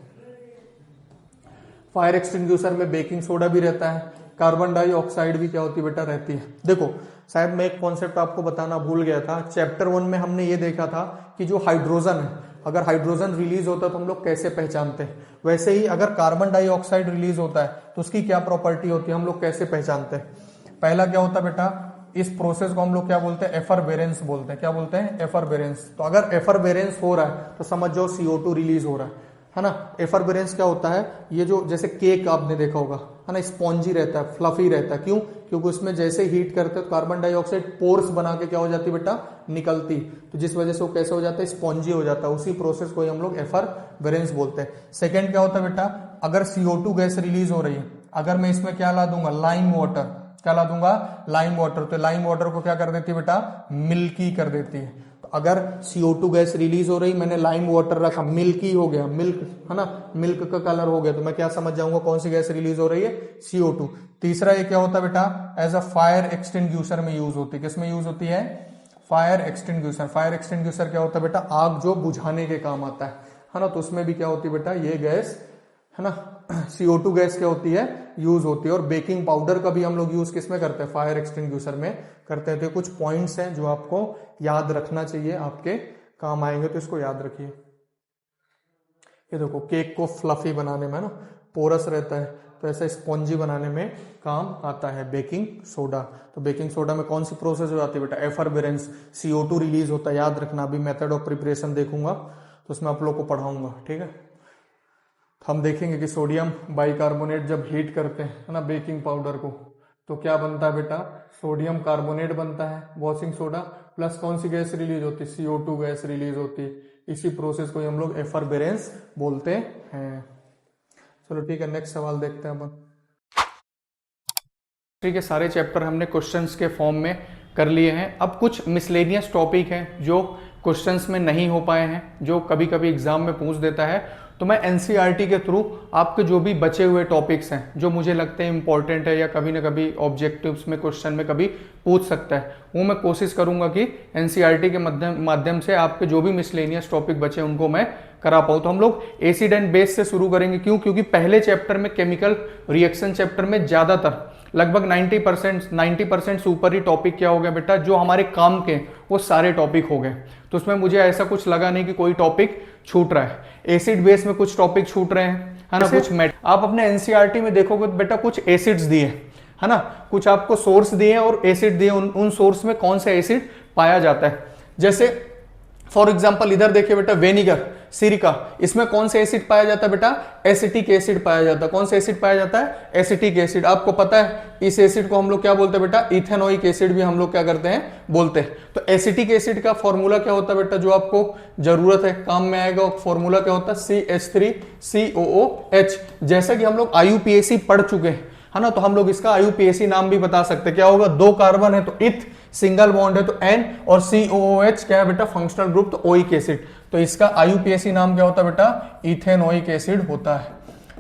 फायर एक्सटिंग्यूशर में बेकिंग सोडा भी रहता है, कार्बन डाइऑक्साइड भी क्या होती है बेटा रहती है। देखो शायद मैं एक कॉन्सेप्ट आपको बताना भूल गया था, चैप्टर 1 में हमने ये देखा था कि जो हाइड्रोजन है, अगर हाइड्रोजन रिलीज होता है तो हम लोग कैसे पहचानते हैं, वैसे ही अगर कार्बन डाइऑक्साइड रिलीज होता है तो उसकी क्या प्रॉपर्टी होती है, हम लोग कैसे पहचानते हैं। पहला क्या होता है बेटा, इस प्रोसेस को हम लोग क्या बोलते हैं एफरवेरेंस बोलते हैं। क्या बोलते हैं एफरवेरेंस। तो अगर एफरवेरेंस हो रहा है तो समझ जाओ CO2 रिलीज हो रहा है ना। एफरवेरेंस क्या होता है, ये जो जैसे केक आपने देखा होगा है ना, स्पॉन्जी रहता है, फ्लफी रहता है। क्यों, क्योंकि उसमें जैसे हीट करते हैं तो कार्बन डाइऑक्साइड पोर्स बना के क्या हो जाती है बेटा निकलती, तो जिस वजह से वो कैसे हो जाता है स्पॉन्जी हो जाता है। उसी प्रोसेस को हम लोग एफरवेरेंस बोलते हैं। सेकेंड क्या होता है बेटा, अगर CO2 गैस रिलीज हो रही है, अगर मैं इसमें क्या ला दूंगा लाइम वाटर, क्या ला दूंगा लाइम वाटर, तो लाइम वाटर को क्या कर देती है बेटा मिल्की कर देती है। तो अगर CO2 गैस रिलीज हो रही, मैंने लाइम वाटर रखा, मिल्की हो गया, मिल्क है ना, मिल्क का कलर हो गया, तो मैं क्या समझ जाऊंगा कौन सी गैस रिलीज हो रही है CO2। तीसरा ये क्या होता है बेटा एज अ फायर एक्सटिंग्यूशर में यूज होती है। किसमें यूज होती है फायर एक्सटिंग्यूशर। फायर एक्सटिंग्यूशर क्या होता है बेटा आग जो बुझाने के काम आता है ना, तो उसमें भी क्या होती है बेटा ये गैस है ना CO2 गैस क्या होती है यूज होती है। और बेकिंग पाउडर का भी हम लोग यूज किसमें करते हैं फायर एक्सटिंग्यूशर में करते हैं। तो कुछ पॉइंट्स हैं जो आपको याद रखना चाहिए, आपके काम आएंगे, तो इसको याद रखिए। ये देखो केक को फ्लफी बनाने में ना पोरस रहता है, तो ऐसा स्पॉन्जी बनाने में काम आता है बेकिंग सोडा। तो बेकिंग सोडा में कौन सी प्रोसेस हो जाती है बेटा, एफरवेरेंस, CO2 रिलीज होता है, याद रखना। अभी मेथड ऑफ प्रिपरेशन देखूंगा तो उसमें आप लोग को पढ़ाऊंगा, ठीक है। हम देखेंगे कि सोडियम बाइकार्बोनेट जब हीट करते हैं, है ना, बेकिंग पाउडर को, तो क्या बनता है बेटा, सोडियम कार्बोनेट बनता है, वॉशिंग सोडा, प्लस कौन सी गैस रिलीज होती है, CO2 गैस रिलीज होती है। इसी प्रोसेस को हम लोग एफरवेरेंस बोलते हैं। चलो ठीक है, नेक्स्ट सवाल देखते हैं अपन। ठीक है, सारे चैप्टर हमने क्वेश्चंस के फॉर्म में कर लिए हैं। अब कुछ मिसलेनियस टॉपिक हैं जो क्वेश्चंस में नहीं हो पाए हैं, जो कभी कभी एग्जाम में पूछ देता है, तो मैं एनसीईआरटी के थ्रू आपके जो भी बचे हुए टॉपिक्स हैं जो मुझे लगते हैं इंपॉर्टेंट है या कभी ना कभी ऑब्जेक्टिव्स में क्वेश्चन में कभी पूछ सकता है, वो मैं कोशिश करूंगा कि एनसीईआरटी के माध्यम से आपके जो भी मिसलेनियस टॉपिक बचे उनको मैं करा पाऊँ। तो हम लोग एसिड एंड बेस से शुरू करेंगे। क्यों? क्योंकि पहले चैप्टर में केमिकल रिएक्शन चैप्टर में ज्यादातर लगभग 90% से ऊपर ही टॉपिक क्या हो गया बेटा, जो हमारे काम के वो सारे टॉपिक हो गए। तो उसमें मुझे ऐसा कुछ लगा नहीं कि कोई टॉपिक छूट रहा है। एसिड बेस में कुछ टॉपिक छूट रहे हैं, है ना, कुछ आप अपने एनसीईआरटी में देखोगे तो बेटा कुछ एसिड्स दिए, है ना, कुछ आपको सोर्स दिए और एसिड दिए, उन सोर्स में कौन सा एसिड पाया जाता है। जैसे फॉर एग्जाम्पल इधर देखिए बेटा, वेनिगर, सिरिका, इसमें कौन सा एसिड पाया जाता है बेटा, एसिटिक एसिड पाया जाता है। कौन सा एसिड पाया जाता है, एसिटिक एसिड। आपको पता है इस एसिड को हम लोग क्या बोलते हैं बेटा, इथेनोइक एसिड भी हम लोग क्या करते हैं, बोलते हैं। तो एसिटिक एसिड का फॉर्मूला क्या होता है बेटा, जो आपको जरूरत है, काम में आएगा, फॉर्मूला क्या होता है, CH3COOH। जैसा कि हम लोग IUPAC पढ़ चुके हैं, है ना, तो हम लोग इसका IUPAC नाम भी बता सकते हैं। क्या होगा, 2 कार्बन है तो इथ, सिंगल बॉन्ड है तो N, और COOH क्या है बेटा, फंक्शनल ग्रुप, तो ओइक एसिड। तो इसका IUPAC नाम क्या होता है बेटा, इथेनोइक एसिड होता है।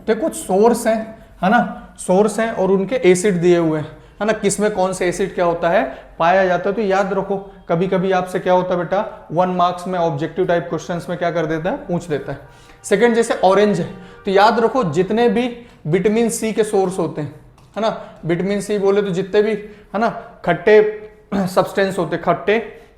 तो कुछ सोर्स है ना, सोर्स है और उनके एसिड दिए हुए हैं, है ना, किसमें कौन से एसिड क्या होता है, पाया जाता है। तो याद रखो, कभी कभी आपसे क्या होता है बेटा, 1 मार्क्स में ऑब्जेक्टिव टाइप क्वेश्चंस में क्या कर देता है, पूछ देता है। सेकंड, जैसे ऑरेंज है, तो याद रखो जितने भी विटामिन C के सोर्स होते हैं, है ना, विटामिन C बोले तो जितने भी, है ना, खट्टे सब्सटेंस होते, खट्टे,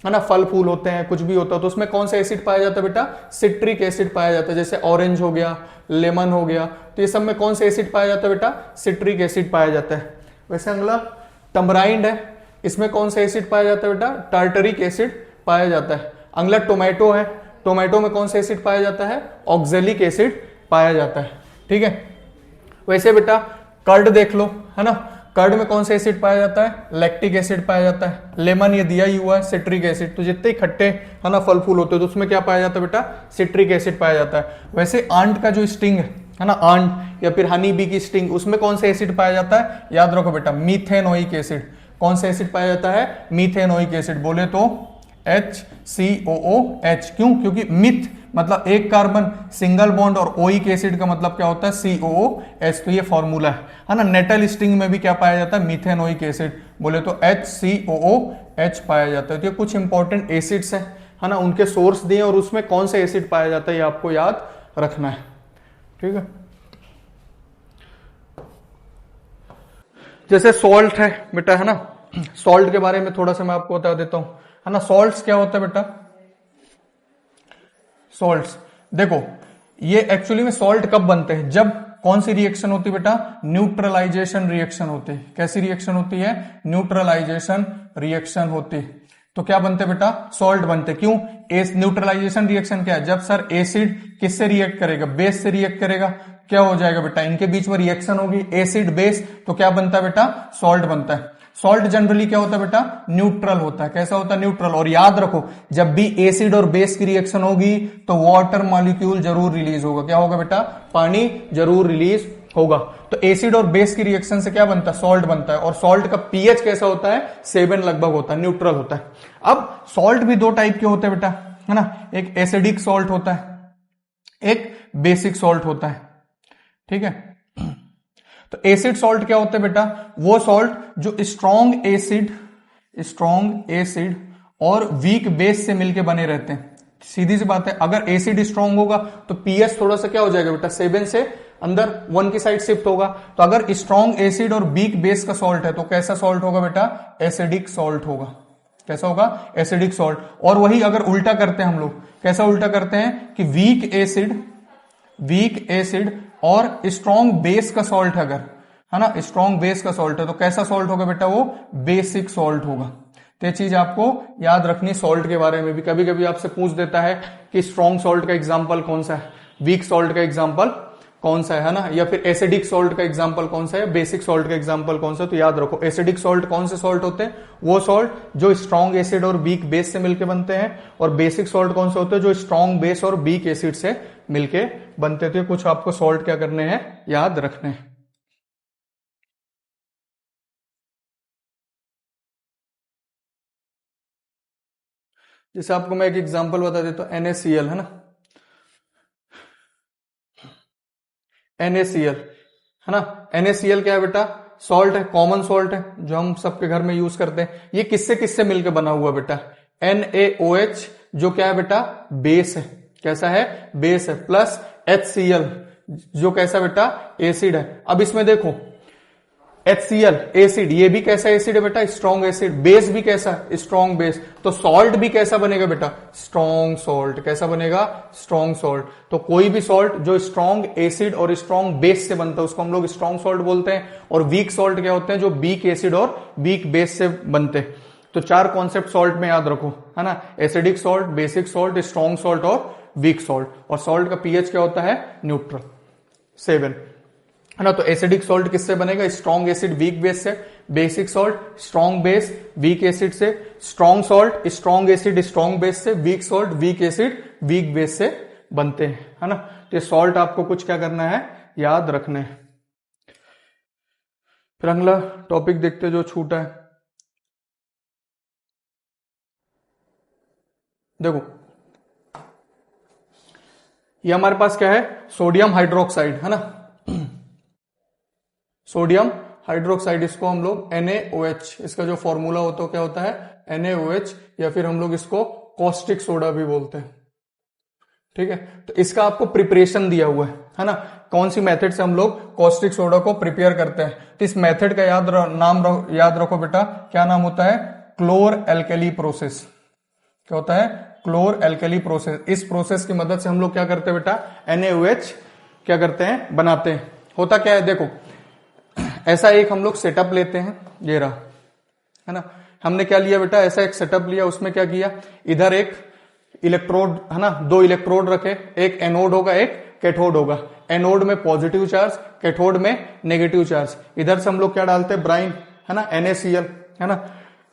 है ना, फल फूल होते हैं, कुछ भी होता है, तो उसमें कौन सा एसिड पाया जाता है बेटा, सिट्रिक एसिड पाया जाता है। जैसे ऑरेंज हो गया, लेमन हो गया, तो ये सब में कौन सा एसिड पाया जाता है बेटा, सिट्रिक एसिड पाया जाता है। वैसे अगला टमराइंड है, इसमें कौन सा एसिड पाया जाता है बेटा, टार्टरिक एसिड पाया जाता है। अगला टोमेटो है, टोमेटो में कौन सा एसिड पाया जाता है, ऑक्जेलिक एसिड पाया जाता है। ठीक है, वैसे बेटा कर्ड देख लो, है ना, कर्ड में कौन सा एसिड पाया जाता है, लैक्टिक एसिड पाया जाता है। लेमन ये दिया ही हुआ है, सिट्रिक एसिड। तो जितने खट्टे, है ना, फल फूल होते हैं तो उसमें क्या पाया जाता है बेटा, सिट्रिक एसिड पाया जाता है। वैसे आंट का जो स्टिंग है ना, आंट या फिर हनी बी की स्टिंग, उसमें कौन सा एसिड पाया जाता है, याद रखो बेटा, मीथेनोइक एसिड। कौन सा एसिड पाया जाता है, मीथेनोइक एसिड। बोले तो HCOOH। क्यों? क्योंकि मिथ मतलब एक कार्बन, सिंगल बॉन्ड, और ओइक एसिड का मतलब क्या होता है, COOH। तो ये फॉर्मूला है ना। नेटल स्टिंग में भी क्या पाया जाता है, मीथेनोइक एसिड। बोले तो HCOOH पाया जाता है। तो ये कुछ इंपॉर्टेंट एसिड्स है ना, उनके सोर्स दिए और उसमें कौन सा एसिड पाया जाता है ये आपको याद रखना है। ठीक है, जैसे सॉल्ट है बेटा, है ना, सॉल्ट के बारे में थोड़ा सा मैं आपको बता देता हूं, है ना। सॉल्ट्स क्या होता है बेटा, सॉल्ट्स देखो, ये एक्चुअली में सॉल्ट कब बनते हैं, जब कौन सी रिएक्शन होती है बेटा, न्यूट्रलाइजेशन रिएक्शन होती है। कैसी रिएक्शन होती है, न्यूट्रलाइजेशन रिएक्शन होती है। तो क्या बनते हैं बेटा, सॉल्ट बनते। क्यों? न्यूट्रलाइजेशन रिएक्शन क्या है, जब सर एसिड किससे रिएक्ट करेगा, बेस से रिएक्ट करेगा, क्या हो जाएगा बेटा, इनके बीच में रिएक्शन होगी, एसिड बेस, तो क्या बनता है बेटा, सॉल्ट बनता है। सॉल्ट जनरली क्या होता है बेटा, न्यूट्रल होता है। कैसा होता है, न्यूट्रल। और याद रखो, जब भी एसिड और बेस की रिएक्शन होगी तो वाटर मॉलिक्यूल जरूर रिलीज होगा। क्या होगा बेटा, पानी जरूर रिलीज होगा। तो एसिड और बेस की रिएक्शन से क्या बनता है, सॉल्ट बनता है। और सॉल्ट का पीएच कैसा होता है, 7 लगभग होता है, न्यूट्रल होता है। अब सॉल्ट भी 2 टाइप के होते हैं बेटा, है ना, एक एसिडिक सॉल्ट होता है, एक बेसिक सॉल्ट होता है। ठीक है, तो एसिड सॉल्ट क्या होता है बेटा, वो सॉल्ट जो स्ट्रॉन्ग एसिड और वीक बेस से मिलके बने रहते हैं। सीधी सी बात है, अगर एसिड स्ट्रॉन्ग होगा तो पीएच थोड़ा सा क्या हो जाएगा बेटा, 7 से अंदर 1 की साइड शिफ्ट होगा। तो अगर स्ट्रॉन्ग एसिड और वीक बेस का सॉल्ट है तो कैसा सॉल्ट होगा बेटा, एसिडिक सॉल्ट होगा। कैसा होगा, एसिडिक सॉल्ट। और वही अगर उल्टा करते हैं हम लोग, कैसा उल्टा करते हैं कि वीक एसिड और स्ट्रॉन्ग बेस का सॉल्ट अगर है ना, स्ट्रॉन्ग बेस का सॉल्ट है, तो कैसा सॉल्ट होगा बेटा, वो बेसिक सॉल्ट होगा। तो ये चीज आपको याद रखनी सॉल्ट के बारे में भी। कभी कभी आपसे पूछ देता है कि स्ट्रॉन्ग सॉल्ट का एग्जाम्पल कौन सा है, वीक सॉल्ट का एग्जाम्पल कौन सा है ना, या फिर एसिडिक सॉल्ट का एग्जाम्पल कौन सा है, बेसिक सॉल्ट का एग्जाम्पल कौन सा है। तो याद रखो एसिडिक सॉल्ट कौन से सॉल्ट होते हैं, वो सॉल्ट जो स्ट्रॉन्ग एसिड और वीक बेस से मिलकर बनते हैं, और बेसिक सॉल्ट कौन से होते हैं, जो स्ट्रॉन्ग बेस और वीक एसिड से मिलके बनते थे। कुछ आपको सॉल्ट क्या करने हैं, याद रखने हैं। जैसे आपको मैं एक एग्जांपल बता देता हूं, NaCl है ना, NaCl है ना, NaCl क्या है बेटा, सॉल्ट है, कॉमन सॉल्ट है जो हम सबके घर में यूज करते हैं। ये किससे किससे मिलकर बना हुआ बेटा, NaOH जो क्या है बेटा, बेस है, कैसा है, बेस है, प्लस HCl जो कैसा बेटा, एसिड है। अब इसमें देखो HCl एसिड, ये भी कैसा एसिड है बेटा, स्ट्रॉन्ग एसिड, बेस भी कैसा, स्ट्रॉन्ग बेस, तो सॉल्ट भी कैसा बनेगा बेटा, स्ट्रॉन्ग सॉल्ट। कैसा बनेगा, स्ट्रॉन्ग सॉल्ट। तो कोई भी सॉल्ट जो स्ट्रॉन्ग एसिड और स्ट्रॉन्ग बेस से बनता है उसको हम लोग स्ट्रॉन्ग सॉल्ट बोलते हैं, और वीक सॉल्ट क्या होते हैं, जो वीक एसिड और वीक बेस से बनते हैं। तो चार कॉन्सेप्ट सॉल्ट में याद रखो, है ना, acidic salt, basic salt, strong salt और वीक सॉल्ट। और सॉल्ट का पीएच क्या होता है, न्यूट्रल 7, है ना। तो एसिडिक सॉल्ट किससे बनेगा, स्ट्रॉन्ग एसिड वीक बेस से, basic salt strong base weak acid से, strong salt strong acid strong base से, weak salt weak acid weak base से बनते हैं, है ना। तो ये सॉल्ट आपको कुछ क्या करना है, याद रखने हैं। फिर अगला टॉपिक देखते जो छूटा है। देखो ये हमारे पास क्या है, सोडियम हाइड्रोक्साइड, है ना, सोडियम हाइड्रोक्साइड, इसको हम लोग NaOH, इसका जो फॉर्मूला होता है क्या होता है, NaOH, या फिर हम लोग इसको कॉस्टिक सोडा भी बोलते हैं, ठीक है। तो इसका आपको प्रिपरेशन दिया हुआ है ना, कौन सी मेथड से हम लोग कॉस्टिक सोडा को प्रिपेयर करते हैं। तो इस मेथड का याद रखो बेटा, क्या नाम होता है, क्लोर एल्केली प्रोसेस। क्या होता है, क्लोर एल्केली प्रोसेस। इस प्रोसेस की मदद से हम लोग क्या करते हैं बेटा, NaOH क्या करते हैं, बनाते हैं। होता क्या है, देखो ऐसा एक हम लोग सेटअप लेते हैं, ये रहा, है ना, हमने क्या लिया बेटा, ऐसा एक सेटअप लिया, उसमें क्या किया, इधर एक इलेक्ट्रोड, है ना, 2 इलेक्ट्रोड रखे, एक एनोड होगा एक कैथोड होगा, एनोड में पॉजिटिव चार्ज, कैथोड में नेगेटिव चार्ज। इधर से हम लोग क्या डालते हैं, ब्राइन, है ना, NaCl, है ना,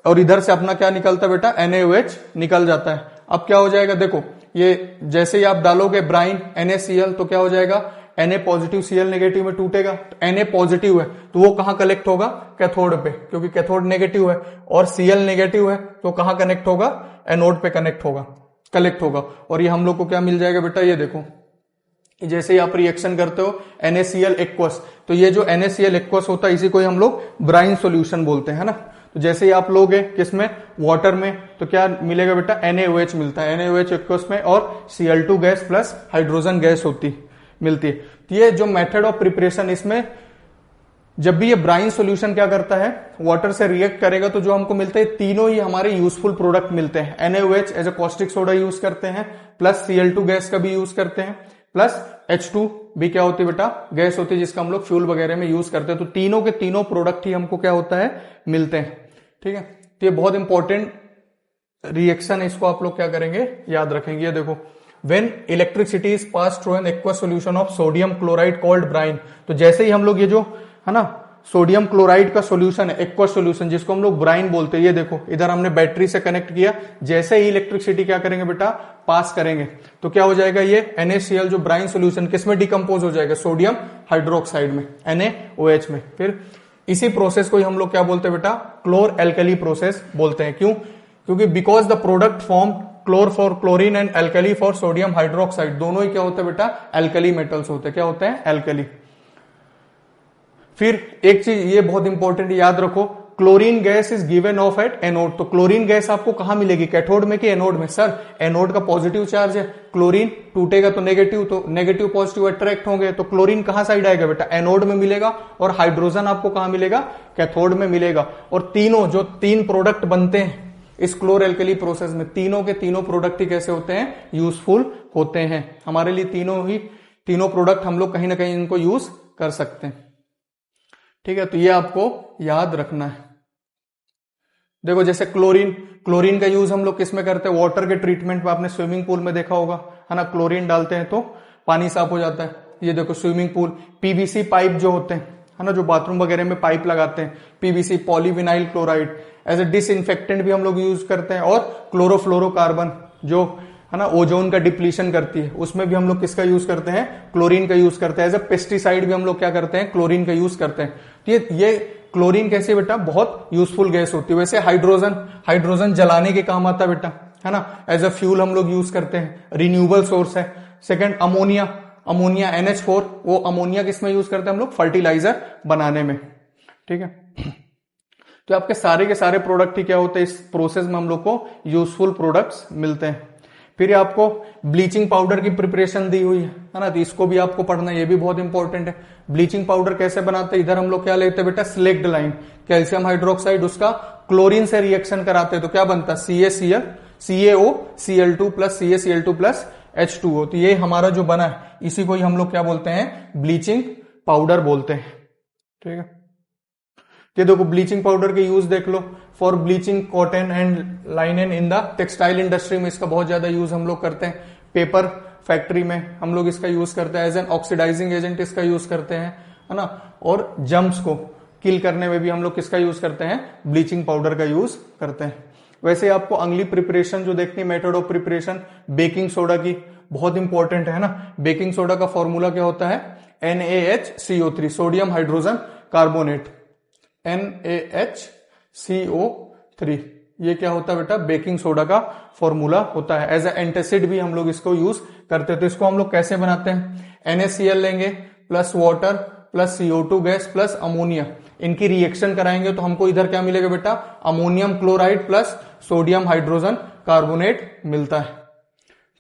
और इधर से अपना क्या निकलता है बेटा, NaOH निकल जाता है। अब क्या हो जाएगा, देखो ये जैसे ही आप डालोगे ब्राइन NaCl तो क्या हो जाएगा, Na पॉजिटिव Cl नेगेटिव में टूटेगा। तो Na पॉजिटिव है तो वो कहां कलेक्ट होगा, कैथोड पे, क्योंकि कैथोड नेगेटिव है, और Cl नेगेटिव है तो कहां कनेक्ट होगा, एनोड पे कनेक्ट होगा, कलेक्ट होगा। और ये हम लोग को क्या मिल जाएगा बेटा, ये देखो जैसे ही आप रिएक्शन करते हो NaCl एक्वस, तो ये जो NaCl एक्वस होता है इसी को हम लोग ब्राइन सॉल्यूशन बोलते हैं ना। तो जैसे ही आप लोगे किसमें, वाटर में, तो क्या मिलेगा बेटा, NaOH मिलता है, NaOH एक्वस में, और Cl2 gas plus hydrogen gas मिलती है। तो ये जो मेथड ऑफ प्रिपरेशन, इसमें जब भी ये ब्राइन सॉल्यूशन क्या करता है, वाटर से रिएक्ट करेगा, तो जो हमको मिलता है तीनों ही हमारे यूजफुल प्रोडक्ट मिलते हैं। NaOH as a caustic soda use करते हैं, प्लस Cl2 गैस का भी यूज करते हैं, प्लस H2 भी क्या होती है बेटा, गैस होती है जिसका हम लोग फ्यूल वगैरह में यूज करते हैं। तो तीनों के तीनों प्रोडक्ट ही हमको क्या होता है, मिलते हैं, ठीक है। तो ये बहुत इंपॉर्टेंट रिएक्शन है, इसको आप लोग क्या करेंगे, याद रखेंगे। ये देखो, when electricity is passed through an aqueous solution of sodium chloride called brine, तो जैसे ही हम लोग ये जो है ना सोडियम क्लोराइड का सॉल्यूशन है, एक्वस सॉल्यूशन, जिसको हम लोग ब्राइन बोलते हैं, ये देखो इधर हमने बैटरी से कनेक्ट किया, जैसे ही इलेक्ट्रिसिटी क्या करेंगे बेटा, पास करेंगे, तो क्या हो जाएगा, ये NaCl जो ब्राइन सॉल्यूशन किसमें डिकम्पोज हो जाएगा, सोडियम हाइड्रोक्साइड में, NaOH में। फिर इसी प्रोसेस को ही हम लोग क्या बोलते हैं बेटा, क्लोर एल्कली प्रोसेस बोलते हैं। क्यों, क्योंकि because the product form chlor for chlorine and alkali for sodium hydroxide, दोनों ही क्या होता है बेटा, एल्कली मेटल्स होते हैं। क्या होते हैं, एल्कली। फिर एक चीज ये बहुत इंपॉर्टेंट याद रखो, chlorine gas is given of at anode. तो क्लोरीन गैस आपको कहां मिलेगी, कैथोड में कि एनोड में, सर एनोड का पॉजिटिव चार्ज है, क्लोरीन टूटेगा तो नेगेटिव पॉजिटिव अट्रैक्ट होंगे, तो क्लोरीन कहां साइड आएगा बेटा, एनोड में मिलेगा, और हाइड्रोजन आपको कहां मिलेगा, कैथोड में मिलेगा। और तीनों जो 3 प्रोडक्ट बनते हैं इस क्लोर एल्कली प्रोसेस में, तीनों के तीनों प्रोडक्ट ही कैसे होते हैं, यूजफुल होते हैं हमारे लिए। तीनों प्रोडक्ट हम लोग कहीं ना कहीं इनको यूज कर सकते हैं, ठीक है, तो ये आपको याद रखना है। देखो जैसे क्लोरीन का यूज हम लोग किस में करते हैं, वाटर के ट्रीटमेंट में, आपने स्विमिंग पूल में देखा होगा, है ना, क्लोरीन डालते हैं तो पानी साफ हो जाता है। ये देखो स्विमिंग पूल, पीवीसी पाइप जो होते हैं, है ना, जो बाथरूम वगैरह में पाइप लगाते हैं, PVC polyvinyl chloride as a disinfectant भी हम लोग यूज करते हैं। और क्लोरोफ्लोरोकार्बन जो है ना ओजोन का डिप्लीशन करती है, उसमें भी हम लोग किसका यूज करते हैं, क्लोरीन का यूज करते हैं। एज ए पेस्टिसाइड भी हम लोग क्या करते हैं, क्लोरीन का यूज करते हैं। तो ये क्लोरीन कैसे बेटा, बहुत यूजफुल गैस होती है। वैसे हाइड्रोजन जलाने के काम आता है बेटा, है ना, एज अ फ्यूल हम लोग यूज करते हैं, रिन्यूएबल सोर्स है। सेकेंड अमोनिया NH4, वो अमोनिया किस में यूज करते हैं हम लोग, फर्टिलाइजर बनाने में। ठीक है, तो आपके सारे के सारे प्रोडक्ट ही क्या होते हैं, इस प्रोसेस में हम लोग को यूजफुल प्रोडक्ट्स मिलते हैं। फिर आपको ब्लीचिंग पाउडर की प्रिपरेशन दी हुई है ना, तो इसको भी आपको पढ़ना, ये भी बहुत इंपॉर्टेंट है। ब्लीचिंग पाउडर कैसे बनाते हैं, इधर हम लोग क्या लेते हैं बेटा, सिलेक्ट लाइन, कैल्शियम हाइड्रोक्साइड, उसका क्लोरीन से रिएक्शन कराते हैं तो क्या बनता है, CaCl2 plus CaCl2 plus H2O। तो ये हमारा जो बना है, इसी को ही हम लोग क्या बोलते हैं, ब्लीचिंग पाउडर बोलते हैं। ठीक है, ये देखो ब्लीचिंग पाउडर के यूज देख लो, for bleaching cotton and linen in the textile industry में इसका बहुत ज्यादा यूज हम लोग करते हैं। पेपर फैक्ट्री में हम लोग इसका यूज करते हैं, एज एन ऑक्सीडाइजिंग एजेंट इसका यूज करते हैं, है ना। और जम्स को किल करने में भी हम लोग किसका यूज करते हैं, ब्लीचिंग पाउडर का यूज करते हैं। वैसे आपको अगली प्रिपरेशन जो देखनी है, method of preparation baking soda की, बहुत इंपॉर्टेंट है ना। बेकिंग सोडा का फॉर्मूला क्या होता है, NaHCO3, sodium hydrogen carbonate, NaHCO3, ये क्या होता है बेटा, बेकिंग सोडा का फॉर्मूला होता है। एज ए एंटासिड भी हम लोग इसको यूज करते हैं। तो इसको हम लोग कैसे बनाते हैं, NaCl लेंगे plus water plus CO2 gas plus ammonia, इनकी रिएक्शन कराएंगे तो हमको इधर क्या मिलेगा बेटा, ammonium chloride plus sodium hydrogen carbonate मिलता है।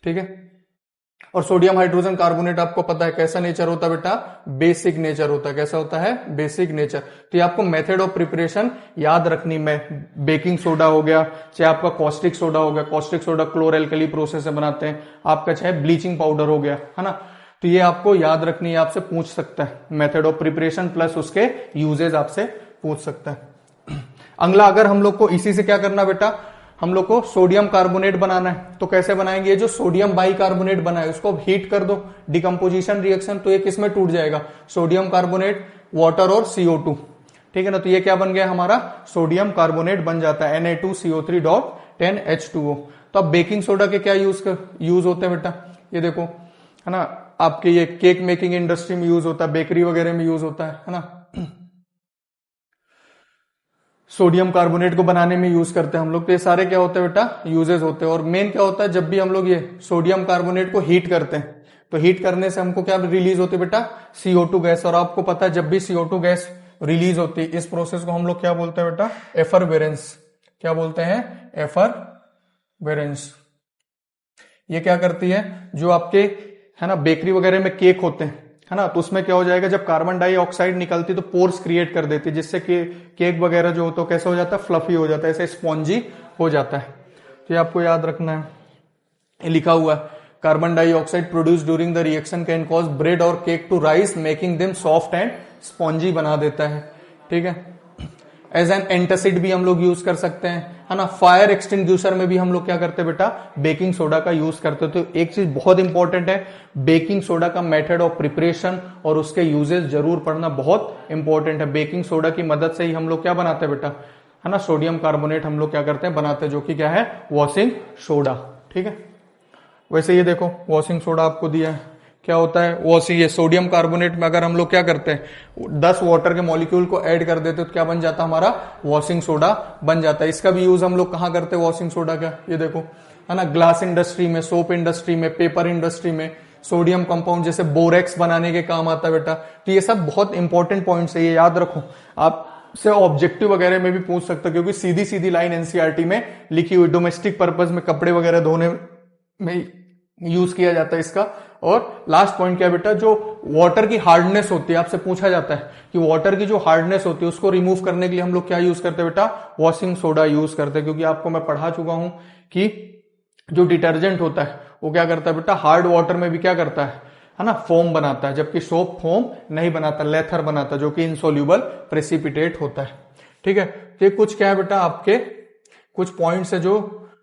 ठीक है, और सोडियम हाइड्रोजन कार्बोनेट आपको पता है कैसा नेचर होता है बेटा, बेसिक नेचर होता है। कैसा होता है, बेसिक नेचर। तो ये आपको मेथड ऑफ प्रिपरेशन याद रखनी में, बेकिंग सोडा हो गया, चाहे आपका कॉस्टिक सोडा हो गया, कॉस्टिक सोडा क्लोर एल्कली प्रोसेस से बनाते हैं, आपका चाहे ब्लीचिंग पाउडर हो गया, है ना। तो ये आपको याद रखनी है, आपसे पूछ सकता है, मेथड ऑफ प्रिपरेशन प्लस उसके यूजेज आपसे पूछ सकता है। अगला, अगर हम लोग को इसी से क्या करना बेटा, हम लोग को सोडियम कार्बोनेट बनाना है, तो कैसे बनाएंगे, ये जो सोडियम बाइकार्बोनेट बना है उसको हीट कर दो, डिकम्पोजिशन रिएक्शन, तो ये किसमें टूट जाएगा, सोडियम कार्बोनेट, वाटर और CO2। ठीक है ना, तो ये क्या बन गया हमारा, सोडियम कार्बोनेट बन जाता है, Na2CO3.10H2O। तो अब बेकिंग सोडा के क्या यूज होते हैं बेटा, ये देखो, है ना, आपके ये केक मेकिंग इंडस्ट्री में यूज होता है, बेकरी वगैरह में यूज होता है ना। सोडियम कार्बोनेट को बनाने में यूज करते हैं हम लोग। तो ये सारे क्या होते हैं बेटा, यूजेस होते हैं। और मेन क्या होता है, जब भी हम लोग ये सोडियम कार्बोनेट को हीट करते हैं, तो हीट करने से हमको क्या रिलीज होती है बेटा, CO2 गैस। और आपको पता है जब भी CO2 गैस रिलीज होती है, इस प्रोसेस को हम लोग क्या बोलते हैं बेटा, एफरवेरेंस। क्या बोलते हैं, एफरवेरेंस। ये क्या करती है, जो आपके है ना बेकरी वगैरह में केक होते हैं, है ना, तो उसमें क्या हो जाएगा, जब कार्बन डाइऑक्साइड निकलती है तो पोर्स क्रिएट कर देती है, जिससे केक वगैरह जो होता है कैसा हो जाता है, फ्लफी हो जाता है, ऐसे स्पॉन्जी हो जाता है। तो ये आपको याद रखना है, लिखा हुआ है, carbon dioxide produce during the reaction can cause bread और cake to rise making them soft and spongy बना देता है। ठीक है, एज एन एंटासिड भी हम लोग यूज कर सकते हैं, है ना। फायर एक्सटिंग्विशर में भी हम लोग क्या करते हैं बेटा, बेकिंग सोडा का यूज करते हैं। तो एक चीज बहुत इंपॉर्टेंट है, बेकिंग सोडा का मेथड ऑफ प्रिपरेशन और उसके यूजेस जरूर पढ़ना बहुत इंपॉर्टेंट है। बेकिंग सोडा की मदद से ही हम लोग क्या बनाते हैं बेटा, है ना, सोडियम कार्बोनेट हम लोग क्या करते हैं, बनाते हैं, जो कि क्या है, वॉशिंग सोडा। ठीक है, वैसे ये देखो वॉशिंग सोडा आपको दिया है, क्या होता है वॉशिंग, ये सोडियम कार्बोनेट में अगर हम लोग क्या करते हैं, 10 वाटर के मॉलिक्यूल को ऐड कर देते तो क्या बन जाता है हमारा, वॉशिंग सोडा बन जाता है। इसका भी यूज हम लोग कहाँ करते हैं वॉशिंग सोडा का, ये देखो, है ना, ग्लास इंडस्ट्री में, सोप इंडस्ट्री में, पेपर इंडस्ट्री में, सोडियम कंपाउंड जैसे बोरेक्स बनाने के काम आता है बेटा। तो ये सब बहुत इंपॉर्टेंट पॉइंट्स है, ये याद रखो, आप से ऑब्जेक्टिव वगैरह में भी पूछ सकते हो, क्योंकि सीधी सीधी लाइन एनसीईआरटी में लिखी हुई, डोमेस्टिक पर्पज में कपड़े वगैरह धोने में यूज किया जाता है इसका। और लास्ट पॉइंट क्या बेटा, जो वाटर की हार्डनेस होती है, आपसे पूछा जाता है कि वाटर की जो हार्डनेस होती है उसको रिमूव करने के लिए हम लोग क्या यूज करते हैं बेटा, वॉशिंग सोडा यूज करते हैं। क्योंकि आपको मैं पढ़ा चुका हूं कि जो डिटर्जेंट होता है वो क्या करता है बेटा, हार्ड वाटर में भी क्या करता है, है ना, फोम बनाता है, जबकि सोप फोम नहीं बनाता, लेथर बनाता है, जो कि इनसोल्यूबल प्रेसिपिटेट होता है। ठीक है, तो ये कुछ क्या है बेटा आपके कुछ पॉइंट्स है जो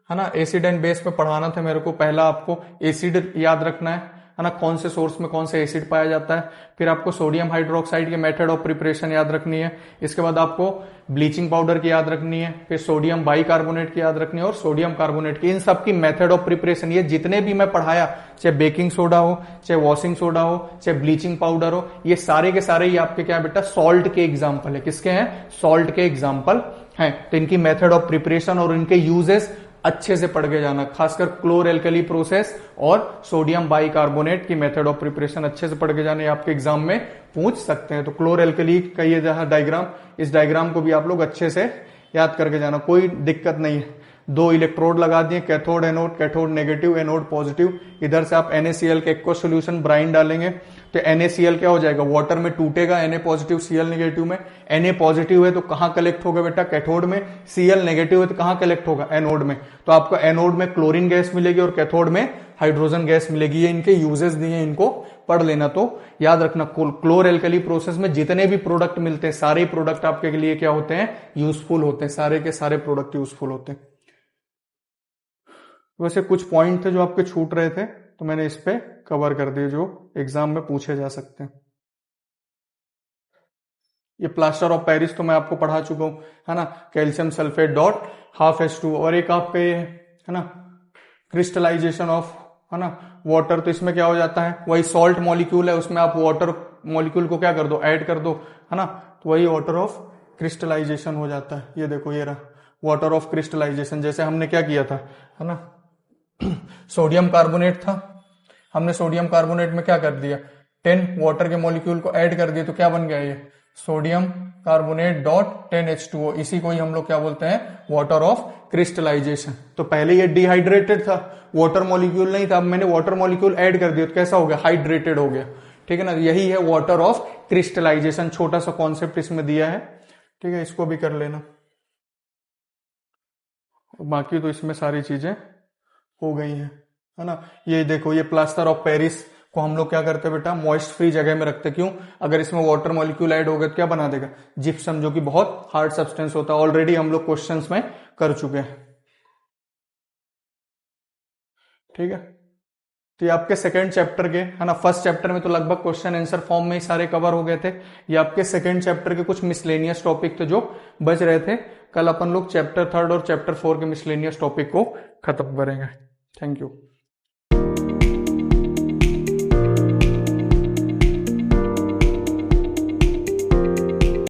है ना एसिड एंड बेस पे पढ़ाना था मेरे को। पहला आपको एसिड याद रखना है ना, कौन से सोर्स में कौन से एसिड पाया जाता है। फिर आपको सोडियम हाइड्रोक्साइड के मेथड ऑफ प्रिपरेशन याद रखनी है। इसके बाद आपको ब्लीचिंग पाउडर की याद रखनी है। फिर सोडियम बाइकार्बोनेट की याद रखनी है और सोडियम कार्बोनेट की। इन सब की मेथड ऑफ प्रिपरेशन, ये जितने भी मैं पढ़ाया, चाहे बेकिंग सोडा हो, चाहे वॉशिंग सोडा हो, चाहे ब्लीचिंग पाउडर हो, ये सारे के सारे ही आपके क्या बेटा सॉल्ट के एग्जाम्पल है। किसके हैं? सॉल्ट के एग्जाम्पल हैं। तो इनकी मेथड ऑफ प्रिपरेशन और इनके यूजेस अच्छे से पढ़ के जाना, खासकर क्लोर एल्कली प्रोसेस और सोडियम बाइकार्बोनेट की मेथड ऑफ प्रिपरेशन अच्छे से पढ़ के जाना, ये आपके एग्जाम में पूछ सकते हैं। तो क्लोर एल्कली का ये जहां डायग्राम, इस डायग्राम को भी आप लोग अच्छे से याद करके जाना, कोई दिक्कत नहीं है। 2 इलेक्ट्रोड लगा दिए, cathode anode, cathode negative, anode positive. इधर से आप NaCl के एक्वा सोल्यूशन ब्राइन डालेंगे तो NaCl क्या हो जाएगा? वाटर में टूटेगा, Na पॉजिटिव Cl नेगेटिव में। Na पॉजिटिव है तो कहां कलेक्ट होगा बेटा? कैथोड में। Cl नेगेटिव है तो कहां कलेक्ट होगा? एनोड में। तो आपको एनोड में क्लोरीन गैस मिलेगी और कैथोड में हाइड्रोजन गैस मिलेगी। ये इनके यूजेस दिए हैं, इनको पढ़ लेना। तो याद रखना, क्लोर एल्कली प्रोसेस में जितने भी प्रोडक्ट मिलते हैं, सारे प्रोडक्ट आपके लिए क्या होते हैं? यूजफुल होते हैं। सारे के सारे प्रोडक्ट यूजफुल होते हैं। वैसे कुछ पॉइंट थे जो आपके छूट रहे थे, तो मैंने इस पे कवर कर दिए जो एग्जाम में पूछे जा सकते हैं। ये प्लास्टर ऑफ पेरिस तो मैं आपको पढ़ा चुका हूं, है ना, कैल्शियम सल्फेट डॉट ½ और एक आपके है ना क्रिस्टलाइजेशन ऑफ है ना वाटर। तो इसमें क्या हो जाता है? वही सॉल्ट मॉलिक्यूल है, उसमें आप वाटर मॉलिक्यूल को क्या कर दो? ऐड कर दो, है ना। तो वही वाटर ऑफ क्रिस्टलाइजेशन हो जाता है। ये देखो, ये रहा वाटर ऑफ क्रिस्टलाइजेशन। जैसे हमने क्या किया था, है ना, सोडियम कार्बोनेट था, हमने सोडियम कार्बोनेट में क्या कर दिया? 10 वाटर के मॉलिक्यूल को ऐड कर दिए, तो क्या बन गया? ये सोडियम कार्बोनेट डॉट 10H2O। इसी को ही हम लोग क्या बोलते हैं? Water of crystallisation. तो पहले ये डिहाइड्रेटेड था, वाटर मॉलिक्यूल नहीं था, अब मैंने वाटर मॉलिक्यूल ऐड कर दिया तो कैसा हो गया? हाइड्रेटेड हो गया। ठीक है ना, यही है वाटर ऑफ क्रिस्टलाइजेशन। छोटा सा कॉन्सेप्ट इसमें दिया है, ठीक है, इसको भी कर लेना। बाकी तो इसमें सारी चीजें हो गई है ना। ये देखो, ये प्लास्टर ऑफ पेरिस को हम लोग क्या करते हैं बेटा? मॉइस्ट फ्री जगह में रखते हैं। क्यों? अगर इसमें वाटर मॉलिक्यूल ऐड हो गया तो क्या बना देगा? जिप्सम, जो कि बहुत हार्ड सब्सटेंस होता है। ऑलरेडी हम लोग क्वेश्चंस में कर चुके हैं। ठीक है, तो ये आपके सेकंड चैप्टर के है ना। फर्स्ट चैप्टर में तो लगभग क्वेश्चन आंसर फॉर्म में ही सारे कवर हो गए थे। ये आपके सेकंड चैप्टर के कुछ मिसलेनियस टॉपिक थे जो बच रहे थे। कल अपन लोग चैप्टर 3 और चैप्टर 4 के मिसलेनियस टॉपिक को खत्म करेंगे। Thank you.